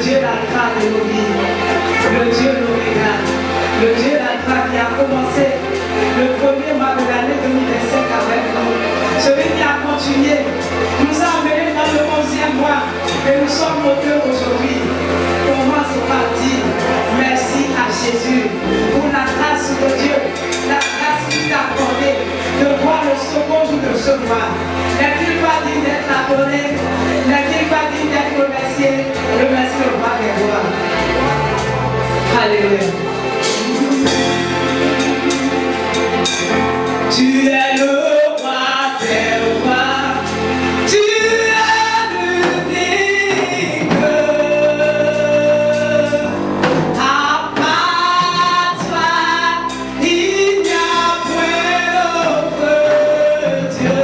Dieu d'Alpha de nos vies, le Dieu de l'Oméga, le Dieu d'Alpha qui a commencé le premier mois de l'année 2025 avec nous, celui qui a continué, nous a amenés dans le 11e mois et nous sommes montés aujourd'hui. Commence par dire merci à Jésus pour la grâce de Dieu, la grâce qu'il t'a accordée de voir le second jour de ce mois. N'est-il pas digne d'être adoré? N'est-il pas digne d'être remercié? Remercie le roi des rois. Alléluia. Tu es le roi des rois. Tu es l'unique. À part toi, il n'y a point d'autre Dieu.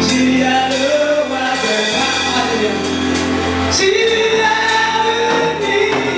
Tu es le roi des rois. Tu es l'unique.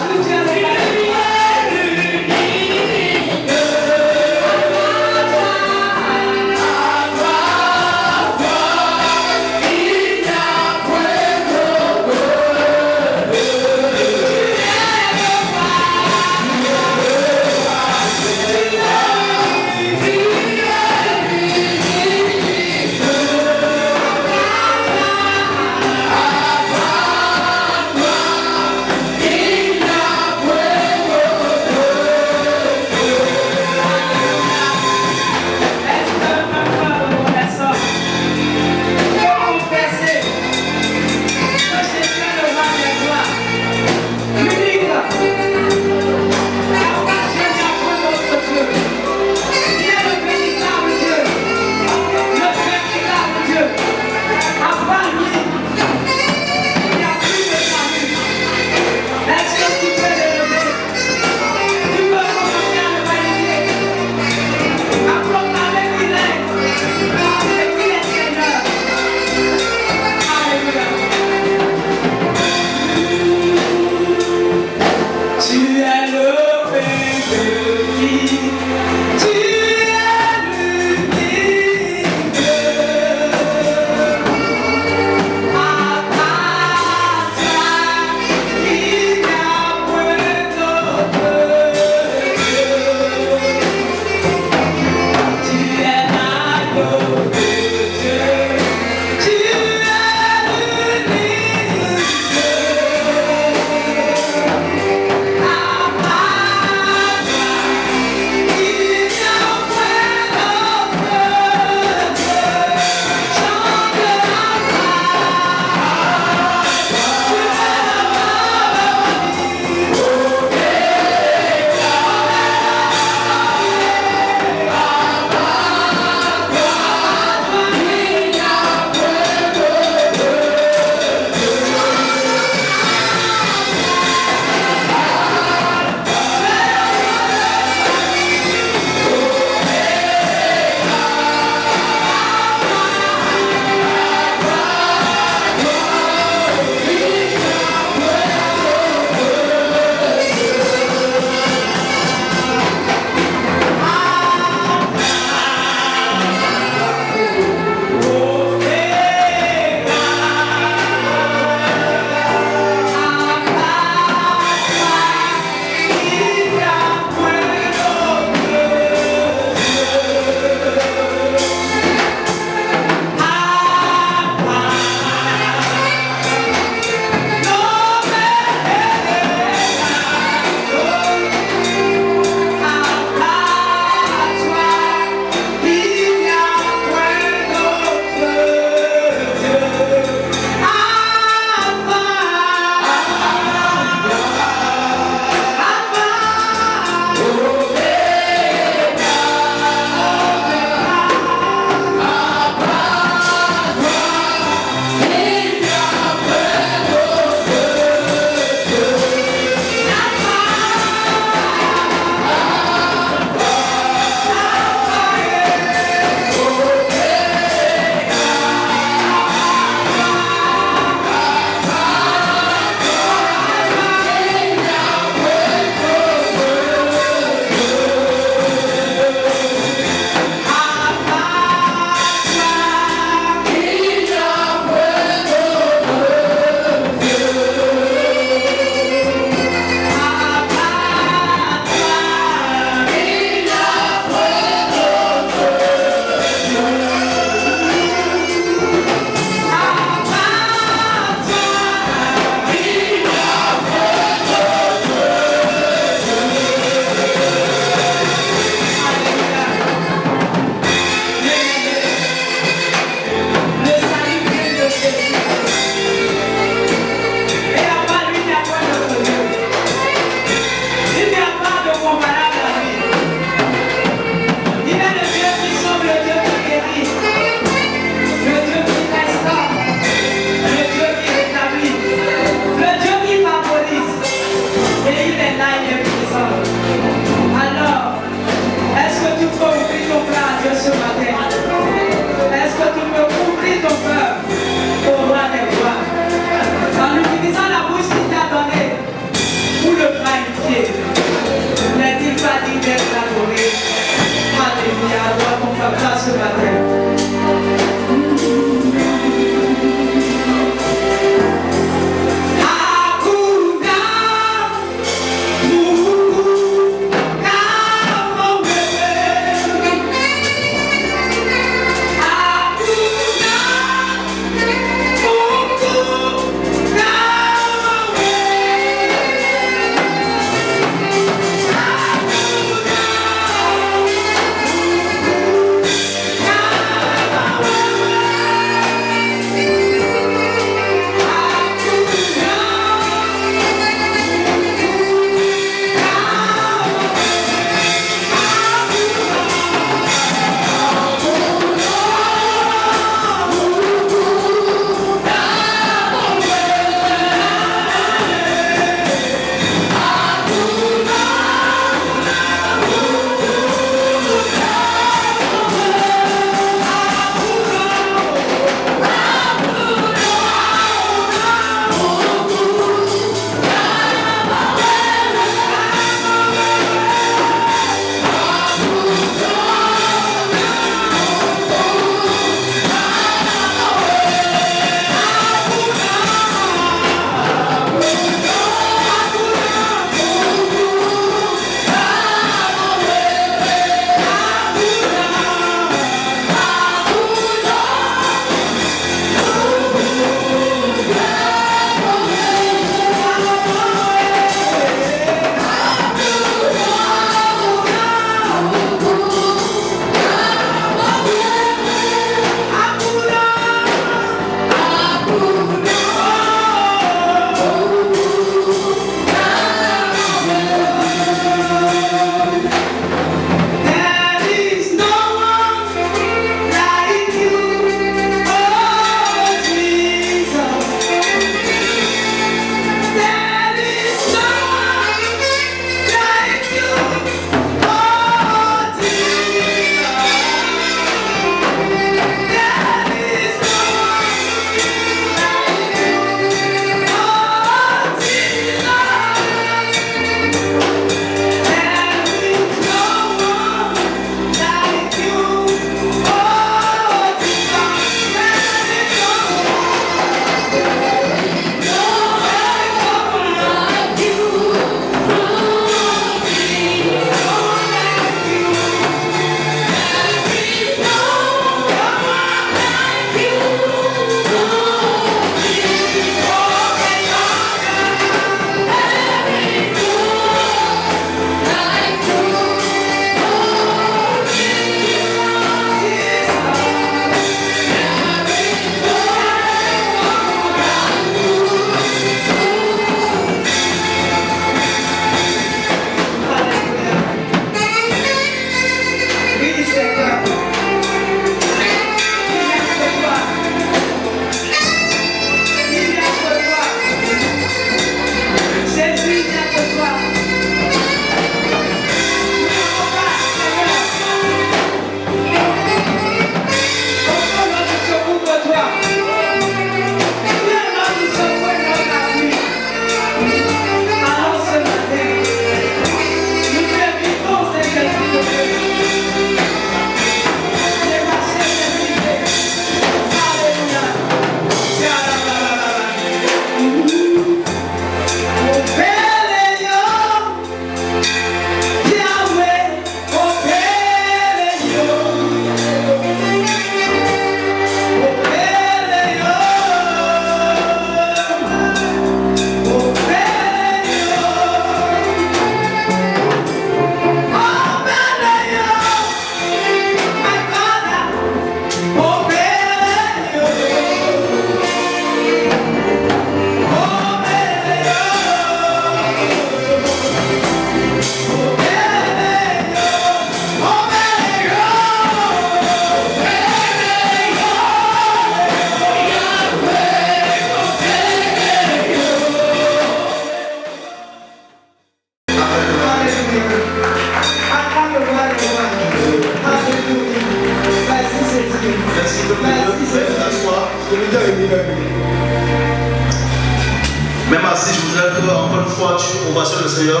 Même assis, je voudrais que, encore une fois, tu ovationnes le Seigneur.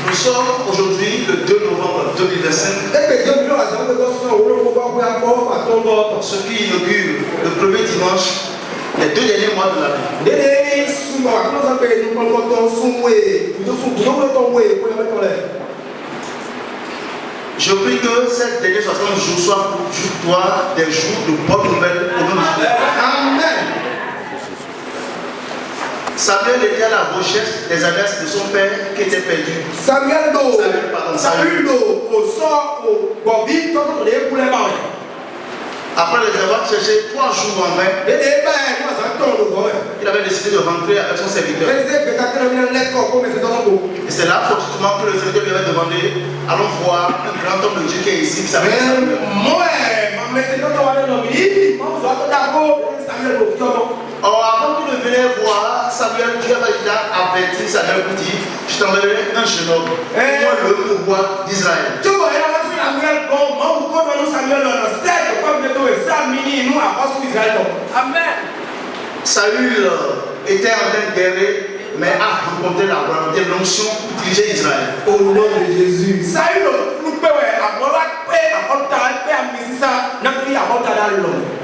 Nous sommes aujourd'hui le 2 novembre 2025. Ce qui inaugure le premier dimanche des 2 derniers mois de l'année. Je prie que ces derniers 60 jours soient pour toi des jours de bonnes nouvelles au nom de Jésus. Amen. Samuel était à la recherche des adresses de son père qui était perdu. Samuel. Après les avoir cherchés 3 jours en vain, il avait décidé de rentrer avec son serviteur. Et c'est là fortuitement que le serviteur lui avait demandé, allons voir un grand homme de Dieu qui est ici, qui s'appelle Samuel. Or, avant qu'il ne vienne voir Samuel, Dieu avait déjà averti Samuel pour dire, je t'enverrai un jeune homme, moi le roi d'Israël. Amen. Saül était en train de guérir, mais a rencontré la volonté de l'onction pour diriger Israël. Au nom de Jésus.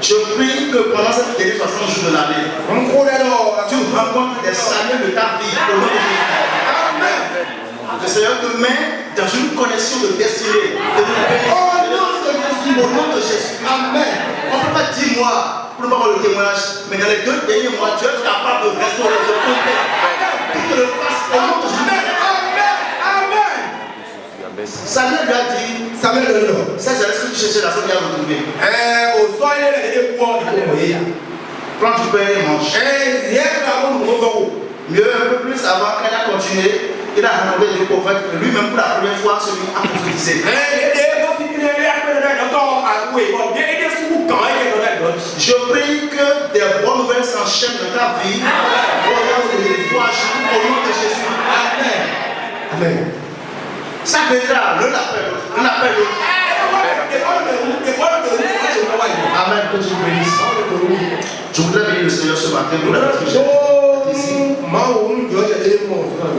Je prie que pendant cette dernière 60 jours de l'année, tu rencontres des Samuel de ta vie au nom de Jésus. Amen. Le Seigneur te met dans une connexion de destinée. Au nom de Jésus. Amen. On ne peut pas dire moi pour ne pas avoir le témoignage, mais dans les 2 derniers mois, Dieu est capable de restaurer ce côté. Qu'il te le fasse au nom de Jésus. Amen. Samuel lui a dit, Samuel, ça c'est ce que tu cherchais la seule qui a retrouvé. Prends du pain et mange. Mieux, un peu plus avant qu'elle a continué, il a rencontré des prophètes, lui-même pour la première fois, celui a prophétisé. Je prie que des bonnes nouvelles s'enchaînent dans ta vie. Au nom de Jésus. Amen. Amen. Ça viendra l'un après l'autre. Amen. Que Dieu bénisse. Je voudrais bénir le Seigneur ce matin pour la ici.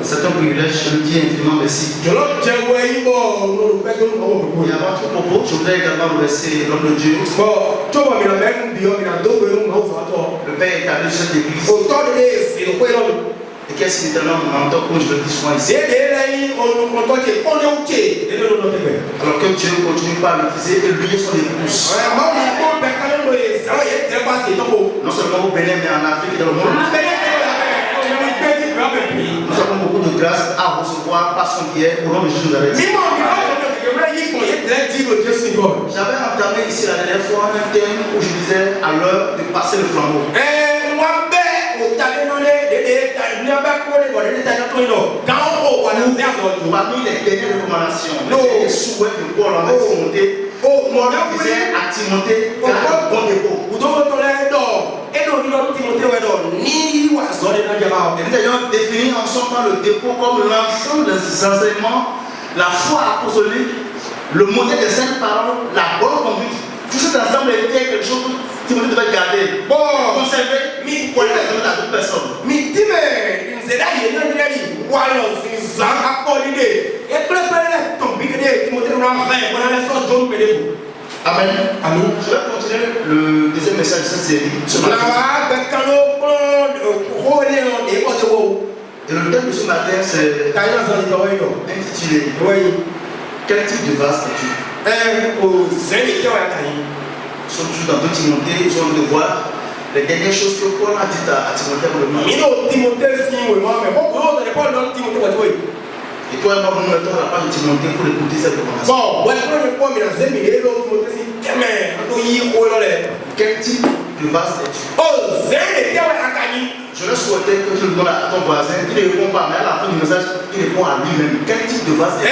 C'est un privilège, je le dis infiniment merci. Et avant tout propos, je voudrais également remercier l'homme de Dieu. Le Père établi de cette église. Et qu'est-ce qu'il est tellement mentor, comme je le dis souvent ici. Alors que Dieu continue par l'utiliser et lui et son épouse. Non seulement au Bénin, mais en Afrique et dans le monde. Nous avons beaucoup de grâce à recevoir par son biais au nom de Jésus de Nazareth. J'avais entamé ici la dernière fois un thème où je disais à l'heure de passer le flambeau. Parmi les dernières recommandations, les souhaits de Paul en Timothée, Paul disait à Timothée qu'il a un bon dépôt. Et nous ayons défini ensemble le dépôt comme l'ensemble des enseignements, la foi apostolique, le modèle des saintes paroles, la bonne conduite. Tout cet ensemble était quelque chose que Timothée devait garder. Conserver, pour les donner à toute personne. Amen. Amen. Je vais continuer le deuxième message de cette série ce matin. Et le thème de ce matin c'est intitulé quel type de vase es-tu? Surtout dans 2 Timothée, ils ont de voir les dernières choses que Paul a dites à Timothée pour le moment. Et toi et moi, nous mettons la page de Timothée pour écouter cette recommandation. Quel type de vase es-tu? Je vais souhaiter que tu le donnes à ton voisin. Il ne répond pas, mais à la fin du message, il répond à lui-même. Quel type de vase es-tu?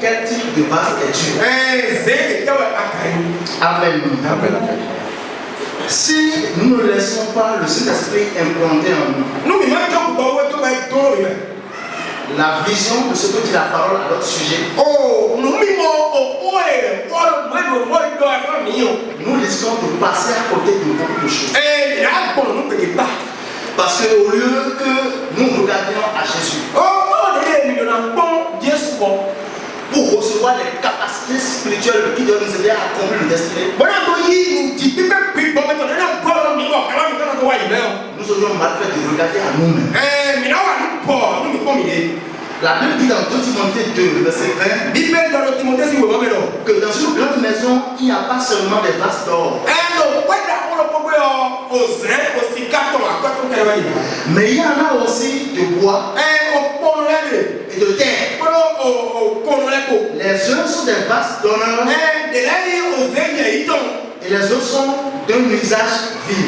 Quel type de vase es-tu? Amen. Amen. Si nous ne laissons pas le Saint-Esprit implanter en nous, la vision de ce que dit la parole à notre sujet, nous risquons de passer à côté de beaucoup de choses. Parce qu'au lieu que nous regardions à Jésus pour recevoir les capacités spirituelles qui doivent nous aider à accomplir le destin, nous aurions mal fait de regarder à nous-mêmes. La Bible dit dans 2 Timothée 2, verset 20, que dans une grande maison, il n'y a pas seulement des vases d'or, mais il y en a aussi de bois et de terre. Les uns sont des vases d'honneur et les autres sont d'un usage vil.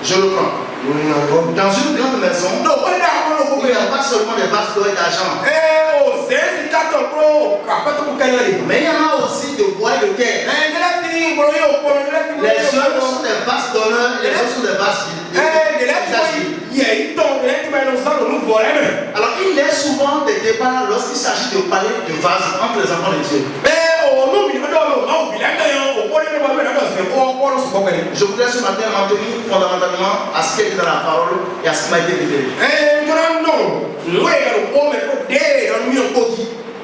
Je le prends. Dans une grande maison, il n'y a pas seulement des vases d'or et d'argent, mais il y en a aussi de bois et de terre. Les uns sont des vases d'honneur et les autres sont des vases vides. Alors il y a souvent des débats lorsqu'il s'agit de parler de vases entre les enfants de Dieu. Je voudrais ce matin m'en tenir fondamentalement à ce qui est dans la parole et à ce qui m'a été révélé.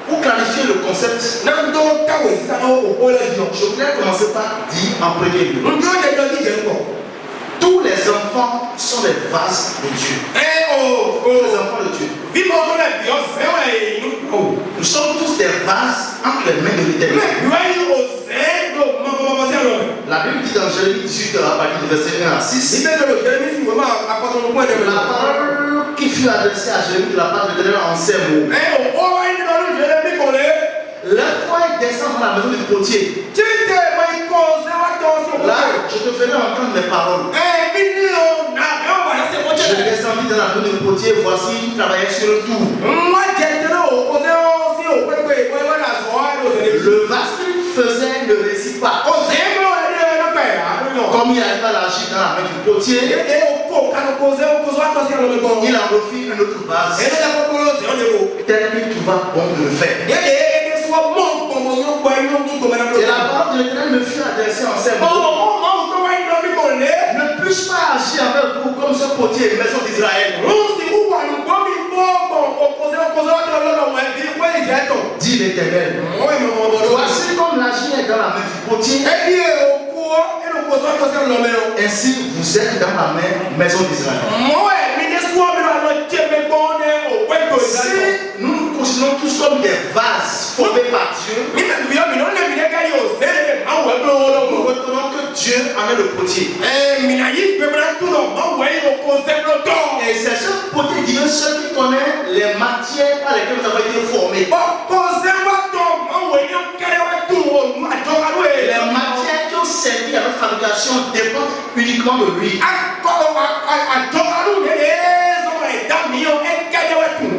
Pour clarifier le concept, je voudrais commencer par dire en premier lieu, tous les enfants sont des vases de Dieu. Tous les enfants de Dieu. Nous sommes tous des vases entre les mains de l'Éternel. La Bible dit dans Jérémie 18 à partir du verset 1 à 6, la parole qui fut adressée à Jérémie de la part de l'Éternel en ces mots. Lève-toi et descends dans la maison du potier. Là, je te ferai entendre mes paroles. Je descendis dans la maison du potier, voici, il travaillait sur le tour. Le vase qu'il faisait ne réussit pas. Comme il n'arrive pas à l'agir dans la main du potier, il en refit un autre vase. Tel qu'il trouva bon de le faire. Et la parole de l'Éternel me fut adressée en ces mots. Ne puis-je pas agir avec vous comme ce potier, maison d'Israël? Dit l'Éternel. Voici comme l'agir est dans la main du potier. Ainsi vous êtes dans la maison d'Israël. Si nous nous considérons tous comme des vases formés par Dieu, nous reconnaissons que Dieu en est le potier. Et c'est ce potier divin seul qui connaît les matières par lesquelles nous avons été formés. Les matières qui ont servi à notre fabrication dépendent uniquement de lui.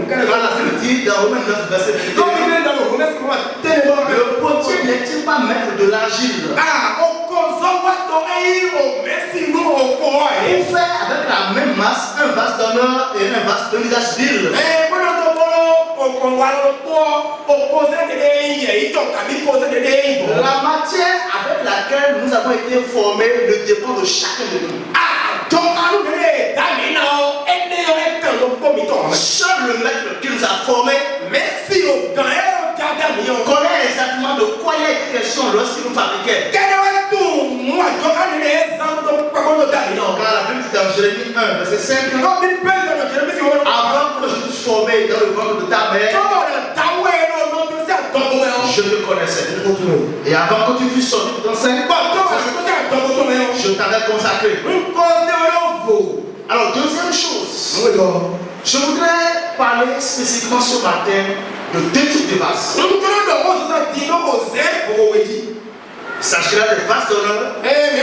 Quand la Bible dit dans Romains 9, verset 21, le potier n'est-il pas maître de l'argile? Il fait avec la même masse un vase d'honneur et un vase de l'usage vil. La matière avec laquelle nous avons été formés ne dépend de chacun de nous. Seul le maître qui nous a formés connaît exactement de quoi il est question lorsqu'il nous fabriquait. Car la Bible dit dans Jérémie 1, verset 5, avant que je te formé dans le ventre de ta mère, je te connaissais. Et avant que tu fusses sorti de ton sein, je t'avais consacré. Alors, deuxième chose, je voudrais parler spécifiquement ce matin de deux types de vases. Il s'agira des vases d'honneur et des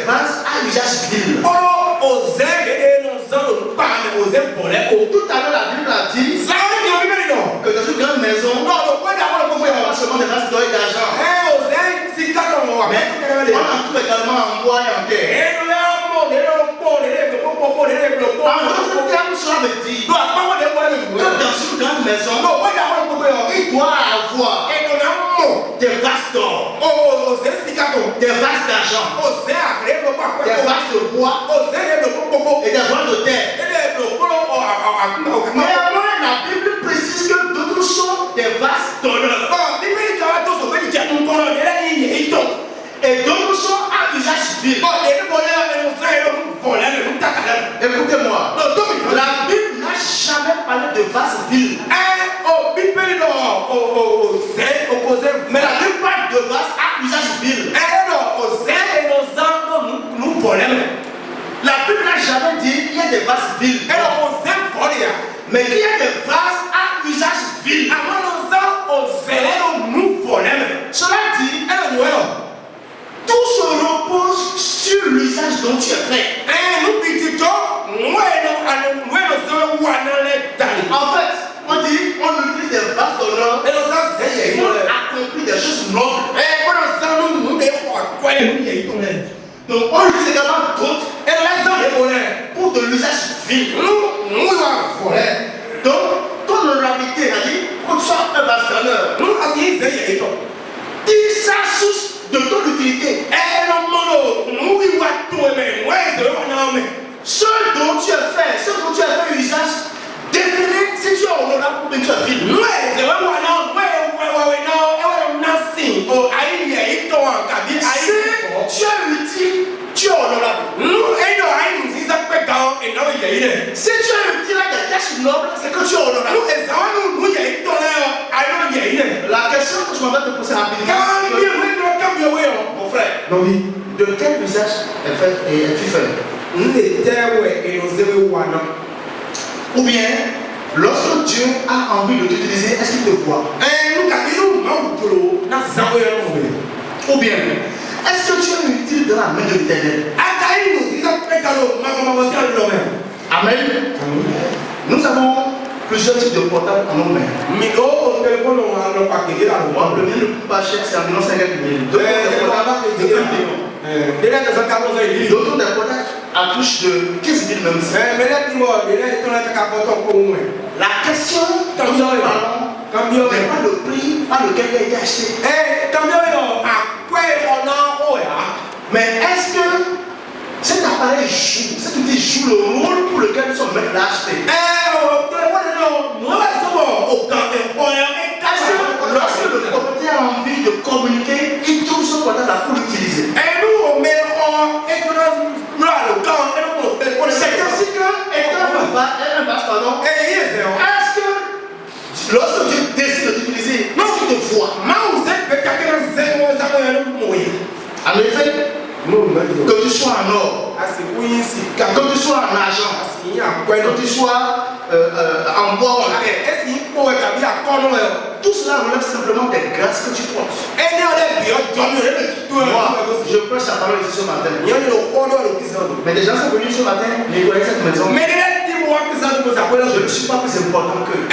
vases à usage vil. Tout à l'heure, la Bible a dit que dans une grande maison, on n'a pas seulement des vases d'or et d'argent, mais on en trouve également en bois et en terre. des vases d'argent, des vases de bois et des vases de terre. Néanmoins, la Bible précise que d'autres sont des vases d'honneur. Et d'autres sont à usage civil. Écoutez-moi, la Bible n'a jamais parlé de vases vils. Mais la Bible parle de vases à usage civil. La Bible n'a jamais dit qu'il y a des vases vils. Mais qu'il y a des vases à usage vil. Cela dit, tout se repose sur l'usage dont tu es fait. En fait, on dit on utilise des vases d'honneur pour accomplir des choses nobles. Donc on utilise également d'autres pour de l'usage vil. Donc, ton honorabilité a dit qu'on soit un vase d'honneur. Tire sa source de ton utilité. Ce dont tu as fait usage, définit si tu es honorable ou bien tu es vil. Si tu es utile, tu es honorable. Si tu es utile à des tâches nobles, c'est que tu es honorable. La question que je m'en vais te poser rapidement, mon frère, de quel usage es-tu fait? Ou bien, lorsque Dieu a envie de t'utiliser, est-ce qu'il te voit? Ou bien, est-ce que tu es utile dans la main de l'Éternel? Amen. Nous avons plusieurs types de portables en nos mains. Le mien le plus pas cher, c'est environ 50 000. D'autres des portables à touche de 15 000 même. La question dont nous parlons n'est pas le prix par lequel il a été acheté. Mais est-ce que cet appareil joue le rôle pour lequel nous sommes là achetés? Lorsque le propriétaire a envie de communiquer, il trouve son portable pour l'utiliser. C'est ainsi que, étant un vase, est-ce que lorsque Dieu décide de t'utiliser, est-ce qu'il te voit? En effet, que tu sois en or, que tu sois en argent, que tu sois en bois ou en terre, tout cela relève simplement des grâces que tu portes. Moi, je prêche la parole ici ce matin. Mais des gens sont venus ce matin, nettoyer cette maison. Je ne suis pas plus important qu'eux.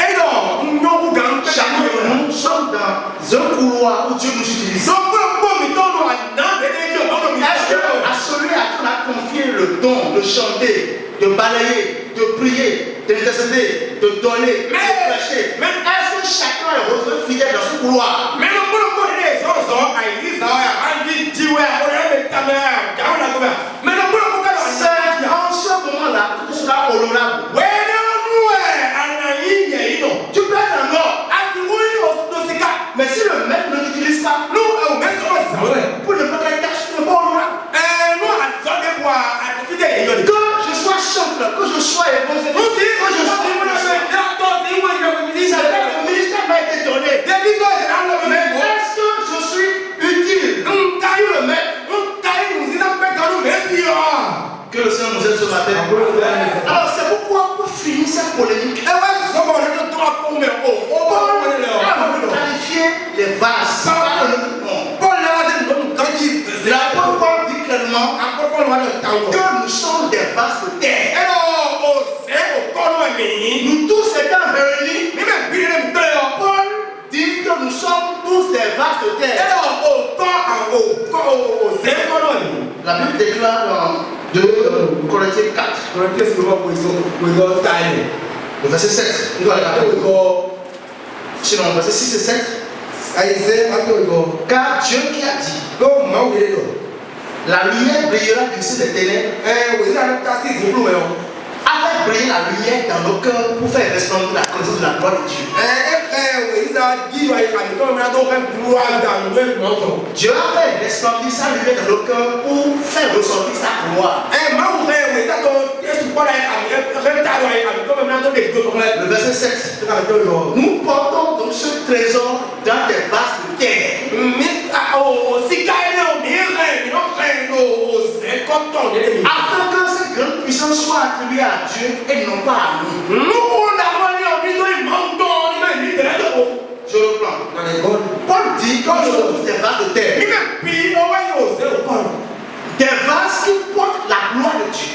Chacun de nous sommes dans un couloir où Dieu nous utilise. Est-ce que à celui à qui on a confié le don de chanter, de balayer, de prier, d'intercéder, de donner, de prêcher, est-ce que chacun est retrouvé fidèle dans ce couloir? C'est en ce moment-là que tu seras honorable. Tu peux être un homme. Mais si le maître ne t'utilise pas, pour ne pas être caché, tu ne pas honorable. Que je sois chanteur, que je sois épousé, que je sois le ministère m'a été donné. Mais est-ce que je suis utile? Le maître. Que le Seigneur nous aide ce matin. Alors c'est pourquoi pour finir cette polémique, Paul a qualifié les vases. L'apôtre Paul dit clairement que nous sommes des vases de terre. Nous tous étant réunis, Paul dit que nous sommes tous des vases de terre. La Bible déclare dans 2 Corinthiens 4, le verset 7. Sinon, verset 6 et 7. Car Dieu qui a dit La lumière brillera du-dessus des ténèbres. Afin de briller la lumière dans nos cœurs pour faire resplendir la connaissance de la gloire de Dieu. Dieu a fait resplendir sa lumière dans nos cœurs pour faire ressortir sa gloire. Le verset 7. Nous portons donc ce trésor dans des vases de terre. Afin que cette grande puissance soit attribuée à Dieu et non pas à nous. Je reprends. Paul dit que nous sommes tous des vases de terre. Des vases qui portent la gloire de Dieu.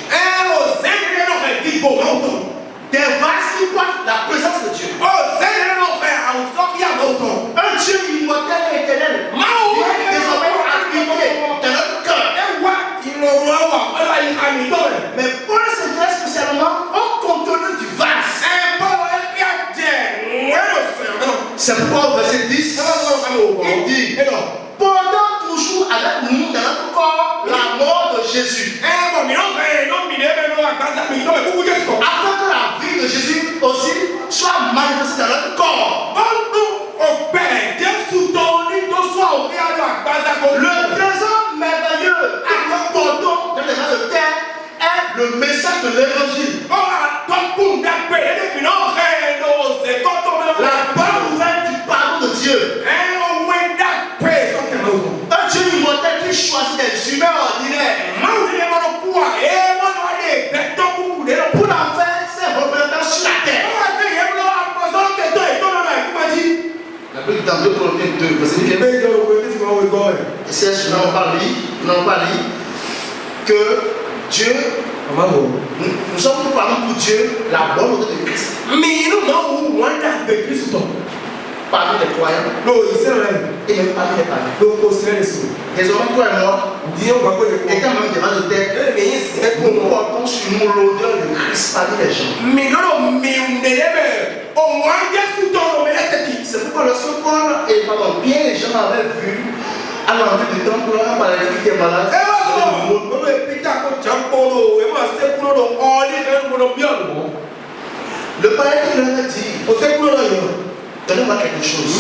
Des vases qui portent la présence de Dieu. Un Dieu immortel et éternel vient désormais habiter dans notre cœur. Mais Paul s'intéresse spécialement au contenu du vase. C'est pourquoi au verset 10, il dit: pendant toujours avec nous dans notre corps la mort de Jésus, afin que la vie de Jésus aussi soit manifestée dans notre corps. Le trésor merveilleux que nous portons dans les mains de terre est le message de l'évangile. La bonne nouvelle du pardon de Dieu. Un Dieu immortel qui choisit des humains ordinaires pour en faire ses représentants sur la terre. La Bible dans 2 Corinthiens 2, verset 15. Et c'est ce que nous n'avons pas lu que Dieu, nous sommes pour parler pour Dieu la bonne nouvelle de Christ. Parmi les croyants et même parmi les païens. Désormais, toi et moi, étant même des vases de terre, nous portons sur nous l'odeur de Christ parmi les gens. C'est pourquoi lorsque Paul et bien les gens avaient vu à l'entrée du temple un paralytique qui est malade, le paralytique leur a dit: donnez-moi quelque chose.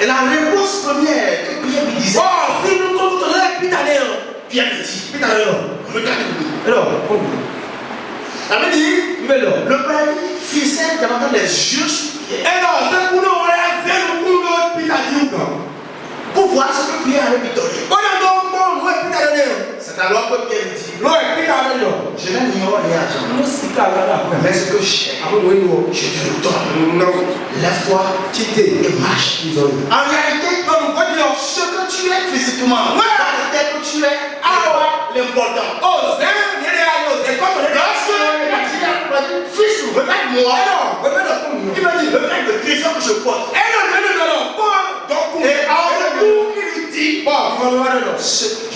Et la réponse première que Pierre lui disait, Pierre lui dit: regardez-nous. La Bible dit, le paralytique fixait davantage les yeux sur Pierre pour voir ce que Pierre allait lui donner. C'est alors que Pierre lui dit: je n'ai ni or ni argent, mais ce que j'ai, je te le donne. Lève-toi et marche. En réalité, ce que tu es physiquement, peut-être que tu es, l'important. Fils, regarde-moi. Il m'a dit: regarde le trésor que je porte. Et en retour, il lui dit: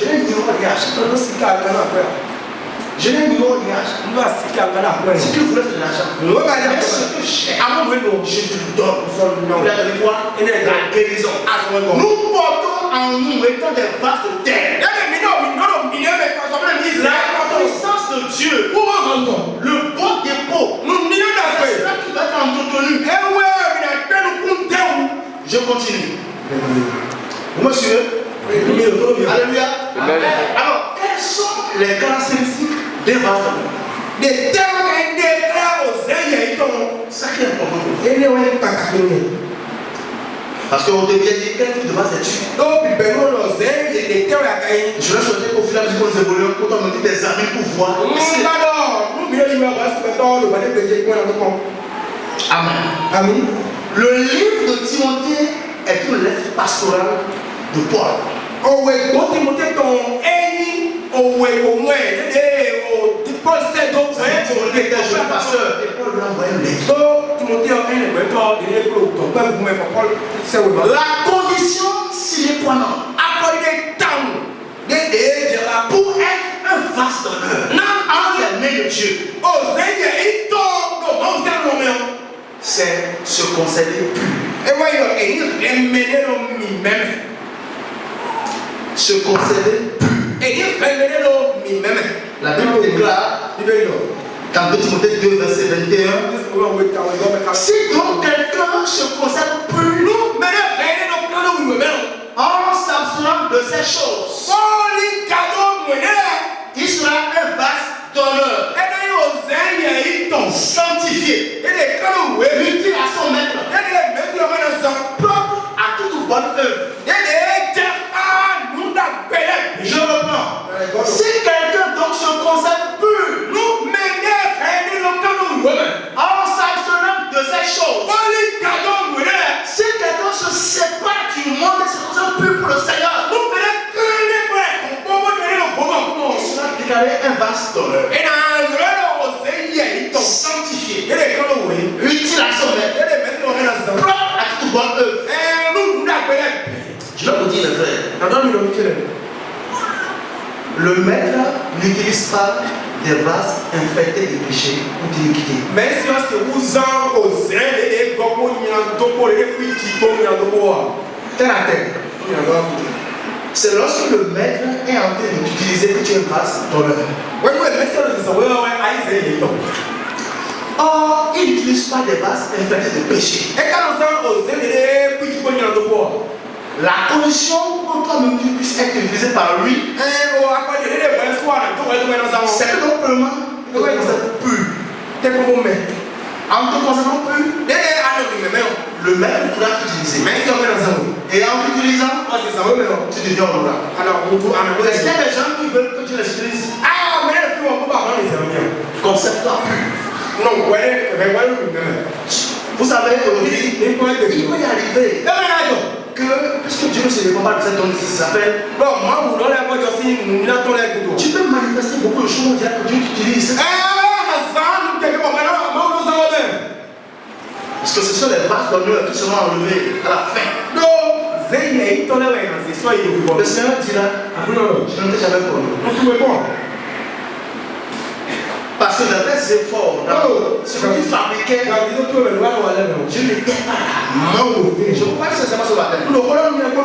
je n'ai ni or ni argent. Je n'ai ni or ni argent. Si tu voulais de l'argent, mais ce que j'ai, je te le donne. Vous avez dit quoi? La guérison. Nous portons en nous étant des vases de terre la puissance de Dieu, le bon dépôt, c'est cela qui va être entretenu. Je continue. Vous me suivez? Alléluia. Alors, quelles sont les caractéristiques des vases? Ça qui est important. Parce qu'on devient dit quel type de vase es-tu? Je vais souhaiter qu'au fil et à mesure que nous évoluons, quand on nous dit des amis pour voir. Amen. Le livre de Timothée est une lettre pastorale de Paul. Timothée était jeune pasteur et Paul lui a envoyé une lettre. La condition sine qua non pour être un vase d'honneur entre les mains de Dieu, c'est se conserver pur. se conserver pur. La Bible déclare dans 2 Timothée 2, verset 21, si donc quelqu'un se conserve pur en s'abstenant de ces choses, il sera un vaste donneur, sanctifié, utile à son maître, propre à toute bonne œuvre. Je reprends. Si quelqu'un donc se conserve pur en s'abstenant de ces choses, si quelqu'un se sépare du monde et se conserve pur pour le Seigneur, il sera déclaré un vaste donneur, sanctifié, utile à son maître, propre à toute bonne œuvre. Je vais vous dire, les frères, le maître n'utilise pas des vases infectés de péché ou d'iniquité. Terre à terre. C'est lorsque le maître est en train d'utiliser que tu es un vase d'honneur. Or, il n'utilise pas des vases infectés de péché. La condition pour toi-même tu puisses être utilisé par lui, c'est que donc premièrement, il doit être pur. En te conservant pur, le maître pourra t'utiliser. Et en t'utilisant, tu deviens honorable. Est-ce qu'il y a des gens qui veulent que tu les utilises? Conserve-toi pur. Vous savez, aujourd'hui, il peut y arriver que, puisque Dieu ne se répand pas de cette donne, ça s'appelle. Tu peux manifester beaucoup de choses, on dirait que Dieu t'utilise. Parce que ce sont les vases d'honneur qui seront enlevés à la fin. Le Seigneur dira, je ne t'ai jamais connu. Parce que dans tes efforts, dans ce que tu fabriquais, Dieu n'était pas là. Je ne vois pas sincèrement ce matin.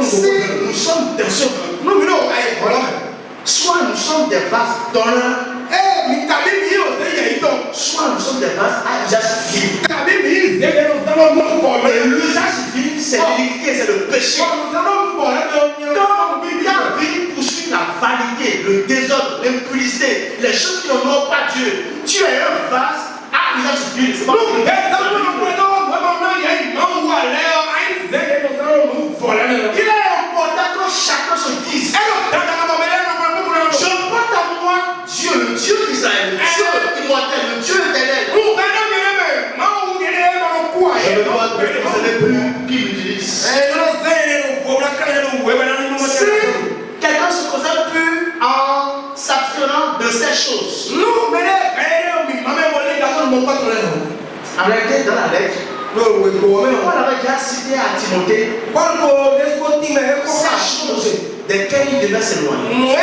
Si nous sommes dans ce monde, soit nous sommes des vases d'honneur, soit nous sommes des vases à usage civil. Et l'usage civil, c'est l'iniquité, c'est le péché. Quand ta vie poursuit la vanité, le désordre, l'impudicité, les choses qui n'honorent pas Dieu, tu es un vase à usage civil. C'est pas il est important que chacun se dise, je porte à moi Dieu, le Dieu d'Israël, le Dieu immortel, le Dieu éternel. Je ne dois plus qui m'utilise. Si quelqu'un se conserve plus en s'abstenant de ces choses, en réalité, dans la lettre, on avait déjà cité à Timothée ces choses desquelles il devait s'éloigner.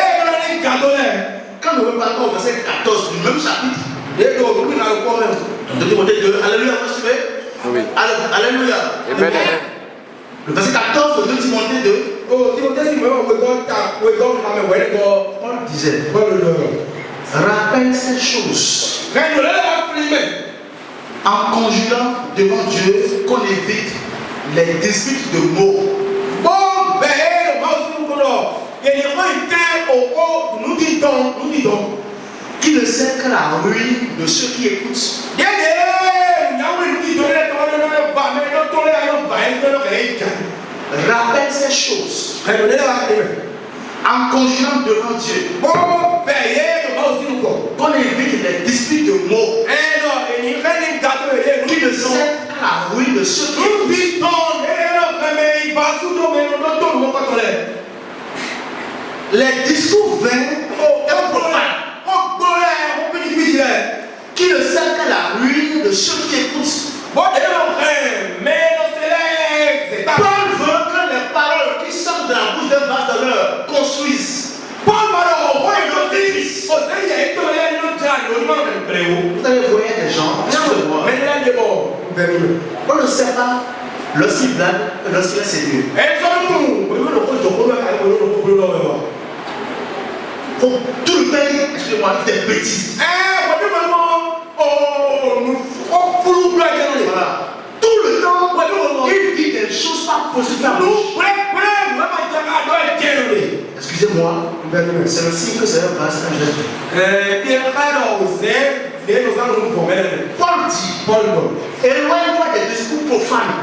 Quand nous repartons au verset 14 du même chapitre, de Timothée 2, alléluia, vous suivez? Oui. Alléluia. Amen. Le verset 14 de 2 Timothée 2, Paul disait, rappelle ces choses en conjurant devant Dieu qu'on évite les disputes de mots. Qui ne sert que la ruine de ceux qui écoutent. Rappelle ces choses en conjurant devant Dieu qu'on évite les disputes de mots. Qui ne sert que la ruine de ceux qui écoutent. Les discours vains et profanes qui ne servent qu'à la ruine de ceux qui écoutent. Paul veut que les paroles qui sortent de la bouche d'un vase d'honneur construisent. Vous allez voir des gens, on ne sait pas lorsqu'il blague et lorsqu'il est sérieux. Faut tout le temps, excusez-moi, des bêtises. Voilà. Tout le temps, il dit des choses pas positives. Excusez-moi, c'est le signe que c'est un vase que j'ai fait. Paul dit, éloigne-toi des discours profanes.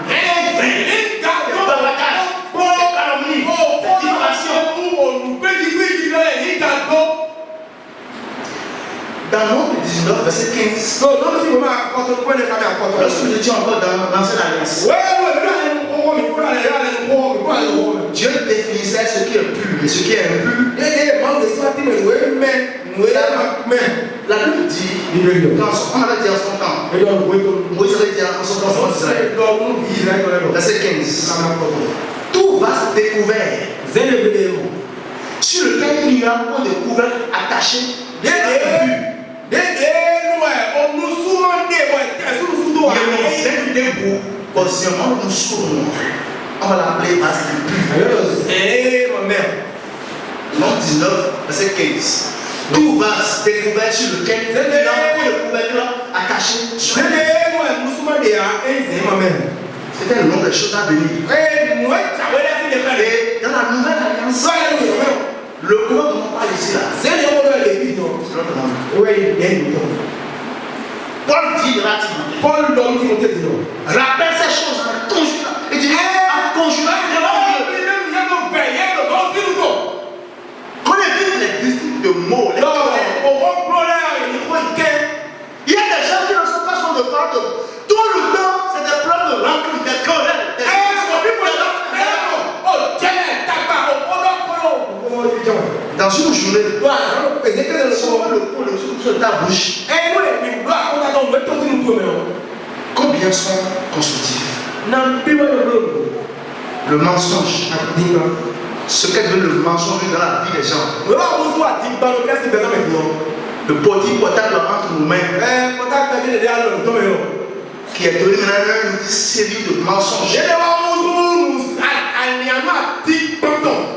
Dans Nombre 19, verset 15, lorsque nous étions encore dans l'ancienne alliance, Dieu définissait ce qui est pur et ce qui est impur. La Bible dit, quand on avait dit en son temps, Moïse avait dit en son temps, verset 15, tout va se découvert sur lequel il n'y a pas de couvercle attaché. Il y a un debout, on va l'appeler vase impur. Nombre 19, verset 15. Tout va se découvert sur lequel il n'y a pas de couvercle attaché. C'était le nom des choses à venir. Et dans la nouvelle alliance, le gouvernement dont on parle ici là, c'est notre nom. Paul dit à Timothée, rappelle ces choses avec conjugal. Il dit, conjugal devant Dieu. Connais-vous les districts de mots, les il y a des gens qui ne sont pas sur le pardon. Tout le temps, c'est des plans de rancune, des querelles, des dans une journée, sur ta bouche, combien sont constructifs? Le mensonge, ce qu'est devenu le mensonge dans la vie des gens. Le petit portable entre nos mains, qui est devenu maintenant une série de mensonges.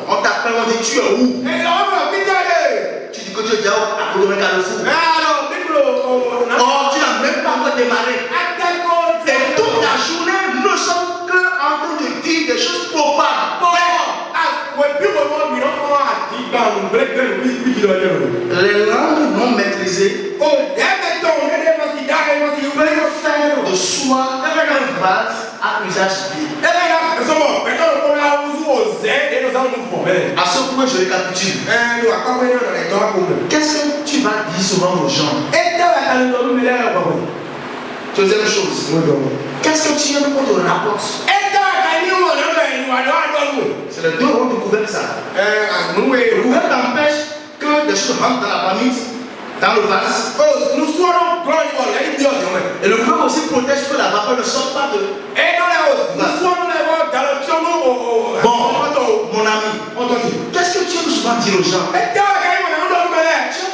On t'appelle, on dit tu es où? Tu dis que tu es déjà à côté de Carrefour. Oh, tu n'as même pas encore démarré. Et toute la journée, nous sommes que en train de dire des choses profanes. Les langues non maîtrisées de soi un vase à usage vide. À ce point, je récapitule. Qu'est-ce que tu vas dire souvent aux gens? Deuxième chose, qu'est-ce que tu aimes qu'on te rapporte? C'est le deux rôles du couvercle ça. Le couvercle empêche que des choses rentrent dans la famille, dans le vase. Et le couvercle aussi protège que la vapeur ne sorte pas de. Bon, mon ami, qu'est-ce que tu aimes souvent dire aux gens? Tu es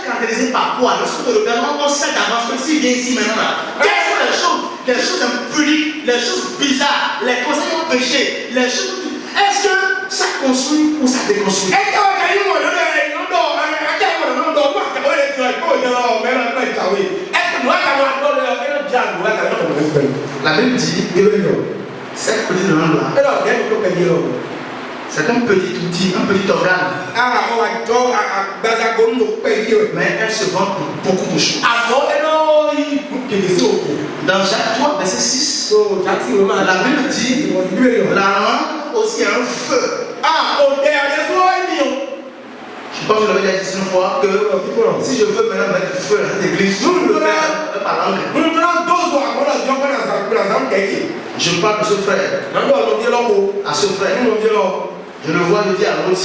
caractérisé par quoi? Lorsque tu regardes, on sait d'avance que s'il vient ici maintenant, quelles sont les choses impudiques, les choses bizarres, les conseils au péché, les choses. Est-ce que ça construit ou ça déconstruit? La Bible dit, cette petite langue-là, c'est un petit outil, un petit organe. Mais elle se vend pour beaucoup de choses. Dans Jacques 3, verset 6, la Bible dit, la langue aussi a un feu. Je pense que je l'avais dit une fois que si je veux maintenant mettre du feu à cette église, je peux le faire par langue. Je parle de ce frère. À ce frère. Je le vois, je dis à l'autre.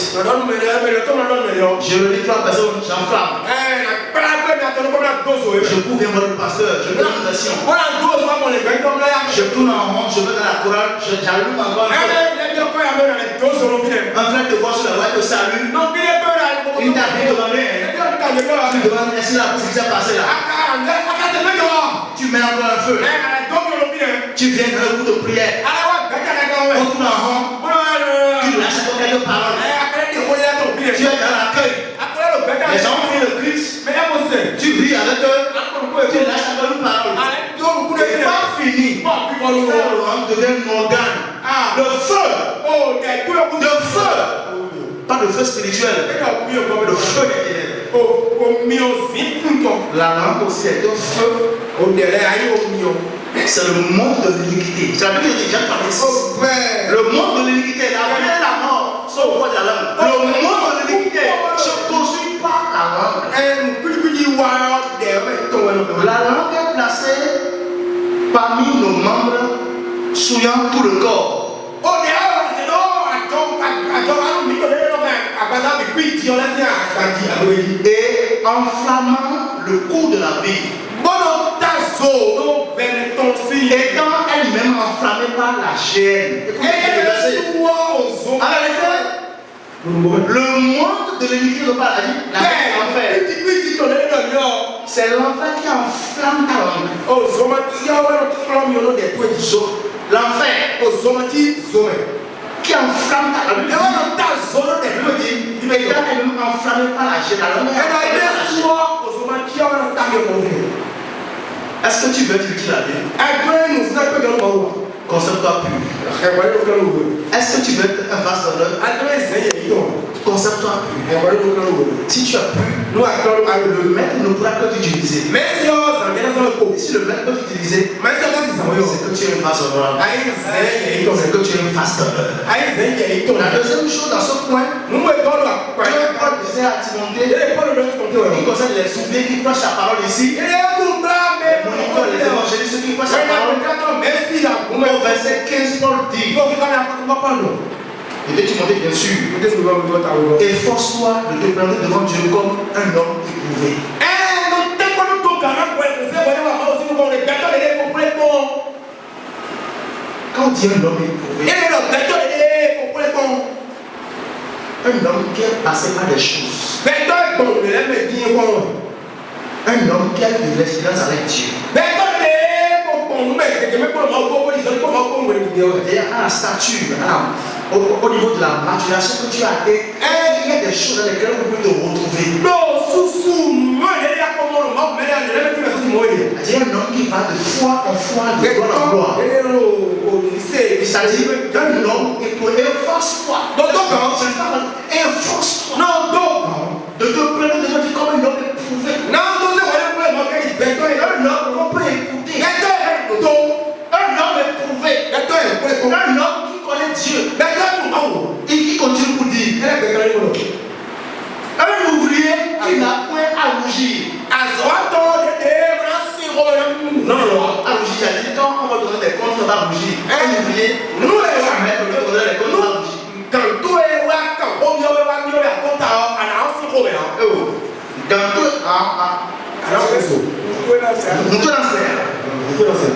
Je le dis trois personnes, j'enflamme. Je cours vers le pasteur, je donne une version. Je tourne en rond, je vais dans la chorale, j'allume encore un frère te voit sur la voie, te salue. Il t'a dit demander. Tu demandes est-ce que ce qui s'est passé là. Tu mets encore un feu. Tu viens dans le coup de prière. On tourne en rond. Tu lâches encore quelques paroles. l'homme devient un organe. Le feu. Le feu. Pas le feu spirituel. Le feu des ténèbres. La langue aussi est un feu. C'est le monde de l'iniquité. J'avais déjà parlé de ça. Le monde de l'iniquité, la vie et la mort sont au poids de la langue. Le monde de l'iniquité se construit par la langue. La langue est placée parmi nos membres souillant tout le corps. Et enflammant le cours de la vie. Étant elle-même enflammée par la chaîne. Le monde de l'iniquité ne pas la vie. L'enfer. C'est l'enfer qui enflamme ta langue. L'enfer qui enflamme ta langue. Étant elle-même enflammée par la chaîne. Est-ce que tu veux étudier la Bible? Conserve-toi pur. Est-ce que tu veux être un vase d'honneur? Conserve-toi pur. Si tu as pur, le maître ne pourra que t'utiliser. Si le maître peut t'utiliser, c'est que tu es un vase d'honneur. C'est que tu es un vase d'honneur. La deuxième chose dans ce point, Paul disait à Timothée, qui concerne les souvenirs qui prêchent la parole ici, les évangélistes qui prêchent la parole, au verset 15, Paul dit, et Timothée bien sûr, efforce-toi de te présenter devant Dieu comme un homme éprouvé. Quand on dit un homme éprouvé, un homme qui est passé par des choses, un homme qui a de l'expérience avec Dieu, et à la stature, au niveau de la maturation que tu as été, il y a des choses dans lesquelles on peut te retrouver. C'est un homme qui va de foi en foi, de gloire en gloire. C'est-à-dire qu'un homme qui peut efforce-toi. Efforce-toi. De te prendre de Dieu comme un homme éprouvé. Un homme qu'on peut écouter. Un homme éprouvé. Un homme qui connaît Dieu. Et qui continue pour dire. Un ouvrier qui n'a point à rougir. Non, à rougir, j'ai dit, quand on va donner des comptes, on va rougir. Un ouvrier, nous les jamais, on va donner des comptes, on va rougir.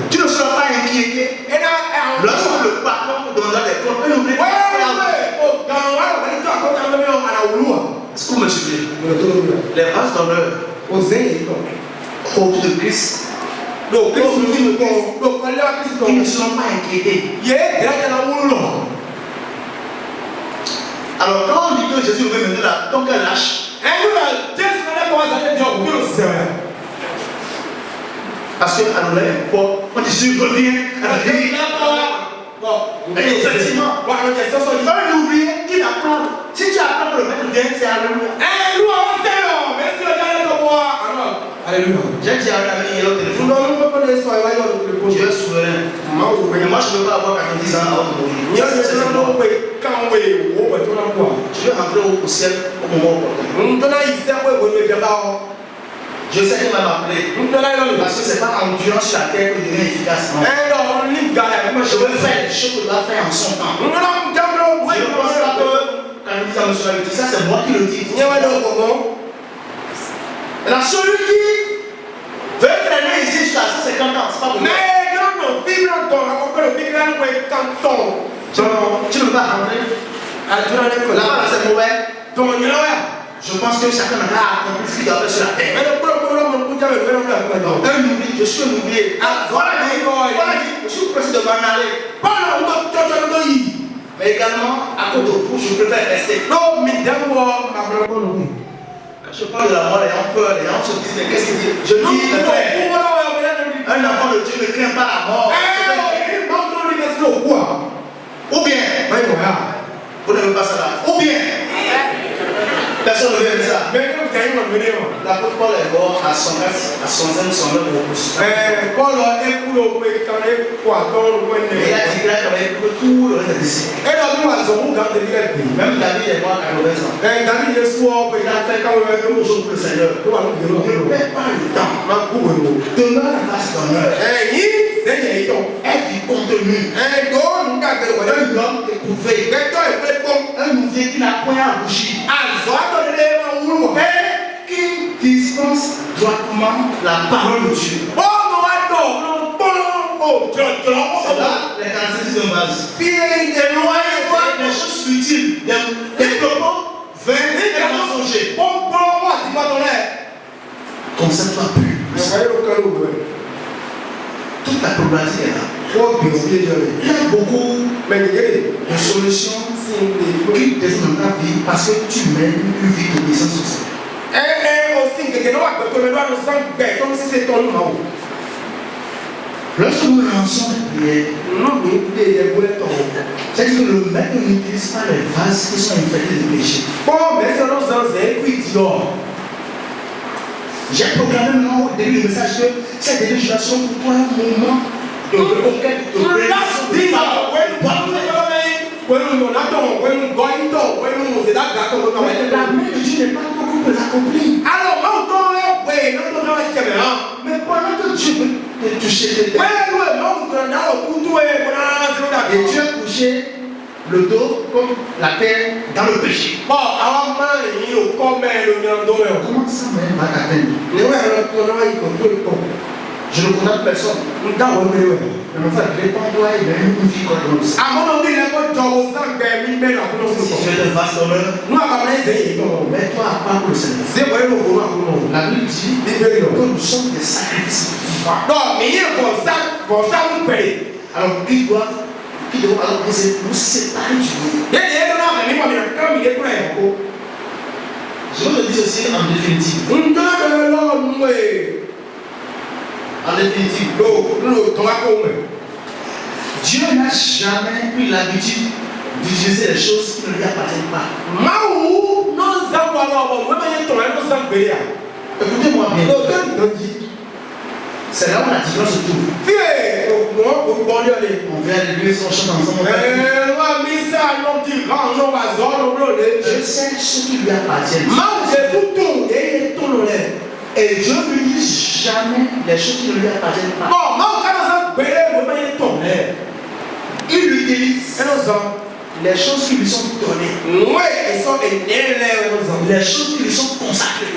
Tu ne seras pas inquiété. Lorsque le patron te donnera des comptes, un ouvrier. Est-ce que vous me suivez? Les vases d'honneur autour de Christ, ils ne seront pas inquiétés. Alors quand on dit que Jésus veut mener là, ton cœur lâche. Parce que Adonai est fort. Quand Jésus revient, effectivement, un ouvrier qui apprend. Si tu apprends que le maître vient, c'est Alléluia. Alléluia. J'ai dit à un ami hier au téléphone. Dieu est souverain. Mais moi je ne veux pas avoir 90 ans avant de mourir. Je veux rentrer au ciel au moment opportun. Je sais qu'il va m'appeler. Parce que ce n'est pas en durant sur la terre que devient efficace. Je veux faire les choses que je dois faire en son temps. Je ne pense pas que quand il dit à M. Lavetti, ça c'est moi qui le dis. Alors celui qui veut traîner ici jusqu'à 50 ans, c'est pas pour moi. Tu ne peux pas rentrer. Là-bas, c'est mauvais. Je pense que chacun a accompli ce qu'il doit faire sur la terre. Un ouvrier, je suis un ouvrier. Voilà, je suis pressé de m'en aller. Mais également, à cause de vous, je préfère rester. Quand je parle de la mort, les gens peur, les gens se disent, mais qu'est-ce qu'il dit? Je dis, un enfant de Dieu ne craint pas la mort. Ou bien, vous n'avez pas ça là. Ou bien, personne ne veut dire ça. L'apôtre Paul est mort à 109 repousse. Il a déclaré qu'il avait pris tout le reste des disciples. Même David est mort à 80 ans. Il a fait quand même quelque chose pour le Seigneur. Ne perds pas le temps. Demeure la face d'honneur. Aide du contenu. Un homme éprouvé. Un nouveau qui n'a point à rougir. Et qui dispense droitement la parole de Dieu. C'est là les caractéristiques de base. Des choses futiles, des propos vains et mensongers. Concentre-toi plus. Toute la problématique est là. Il y a beaucoup de solutions qui descendent dans ta vie parce que tu mènes une vie d'obéissance au Seigneur. Lorsque nous lançons des prières, c'est-à-dire que le maître n'utilise pas les vases qui sont infectés de péché. J'ai programmé maintenant au début du message que cette législation pour toi un moment de reconquête, de réaction, de la main de Dieu n'est pas beaucoup pour l'accomplir. Mais pendant que Dieu veut te toucher tes têtes, et Dieu a couché le dos comme la terre dans le péché. Comment ça va t'atteindre? Je ne condamne personne. Mais en fait, répands-toi et mène une vie comme ça. Si tu es un vaste honneur, mets-toi à part pour le Seigneur. La Bible dit que nous sommes des sacrifices vivants. Alors, qui doit nous séparer du monde. Je veux te dire aussi en définitive. En définitive, Dieu n'a jamais pris l'habitude d'utiliser les choses qui ne lui appartiennent pas. Écoutez-moi bien. C'est là où la différence se trouve. On vient à l'église, on chante ensemble. Je sais ce qui lui appartient. Et Dieu ne lui dit jamais les choses qui ne lui appartiennent pas. Il utilise les choses qui lui sont données. Les choses qui lui sont consacrées.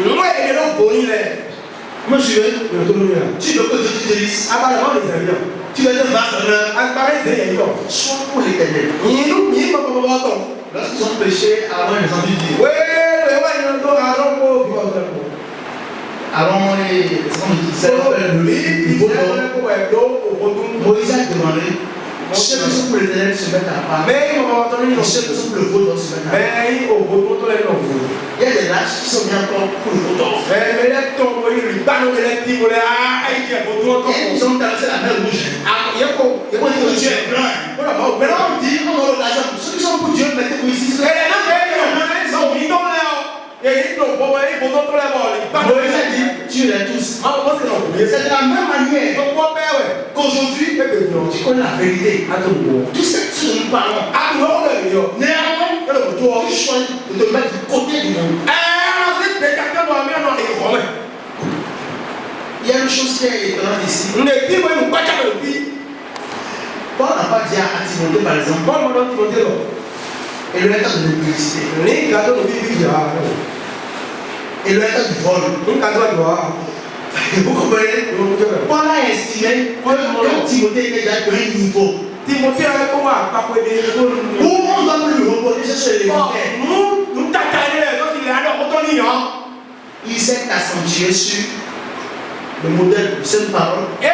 Monsieur, tu veux que Dieu t'utilise. Tu veux être vaste honneur. Sois pour l'éternel. Lorsqu'ils ont péché, avant les envies de Dieu. Avant Moïse a demandé ceux qui sont pour l'éternel se mettent à part. Ceux qui sont pour le vote se mettent à part. Il y a des lâches qui sont bien encore pour le vote. Et ils ont traversé la mer rouge. Dieu est blanc. Maintenant on dit, on a l'occasion, ceux qui sont pour Dieu, mettez-vous ici. Moïse a dit, Dieu les tous. C'est de la même manière qu'aujourd'hui, tu connais la vérité. Tout ce que nous parlons. Néanmoins, tu choisis de te mettre du côté du monde. Il y a une chose qui est étonnante ici. Paul n'a pas dit à Timothée par exemple. Et le état de l'impunité. Et le état du vol. Vous comprenez? Paul a estimé que Timothée était déjà à un niveau où on doit lui reconnaître sur l'élémentaire. Il s'est accentué sur le modèle de cette parole. Et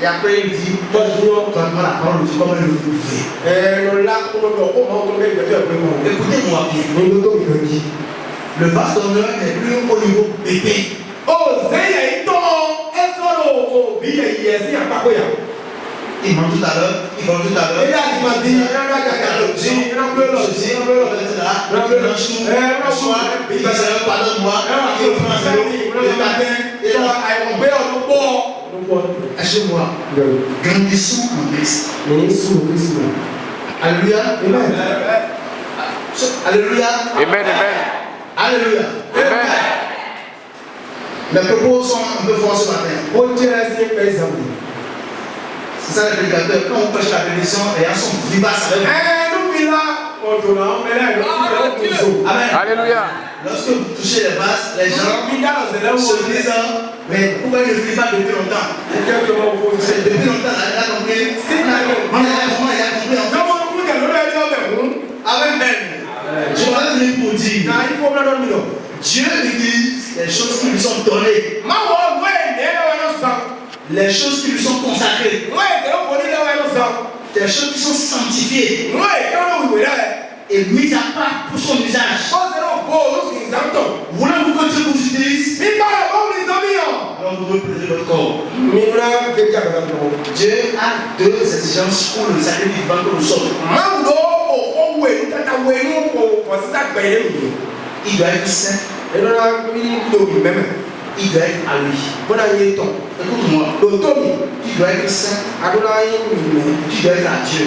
après il dit, toi la parole de Dieu comme elle le pouvait. Écoutez-moi bien. Le vaste honneur n'est plus au niveau bébé. Ils vont tout à l'heure. Ils vont tout à l'heure. Il a demandé, il a pardonne-moi. Achète-moi. Grandissons en Christ. Alléluia. Alléluia. Amen, amen. Alléluia. Amen. Mes propos sont un peu forts ce matin. C'est ça le prédicateur. Quand on prêche la bénédiction, les gens sont vivaces avec vous. Amen. Alléluia. Lorsque vous touchez les vases, les gens se disent mais pourquoi je ne vis pas depuis longtemps? Depuis longtemps, il a compris. Amen. Je vais venir pour dire Dieu utilise les choses qui lui sont données, les choses qui lui sont consacrées, des choses qui sont sanctifiées et mises à part pour son usage. Voulez-vous que Dieu vous utilise? Alors vous devez préserver votre corps. Dieu a deux exigences pour le sacrifice vivant que nous sommes. Il doit être saint. Il doit être à lui. Écoute-moi. Tu dois être saint. Tu dois être à Dieu.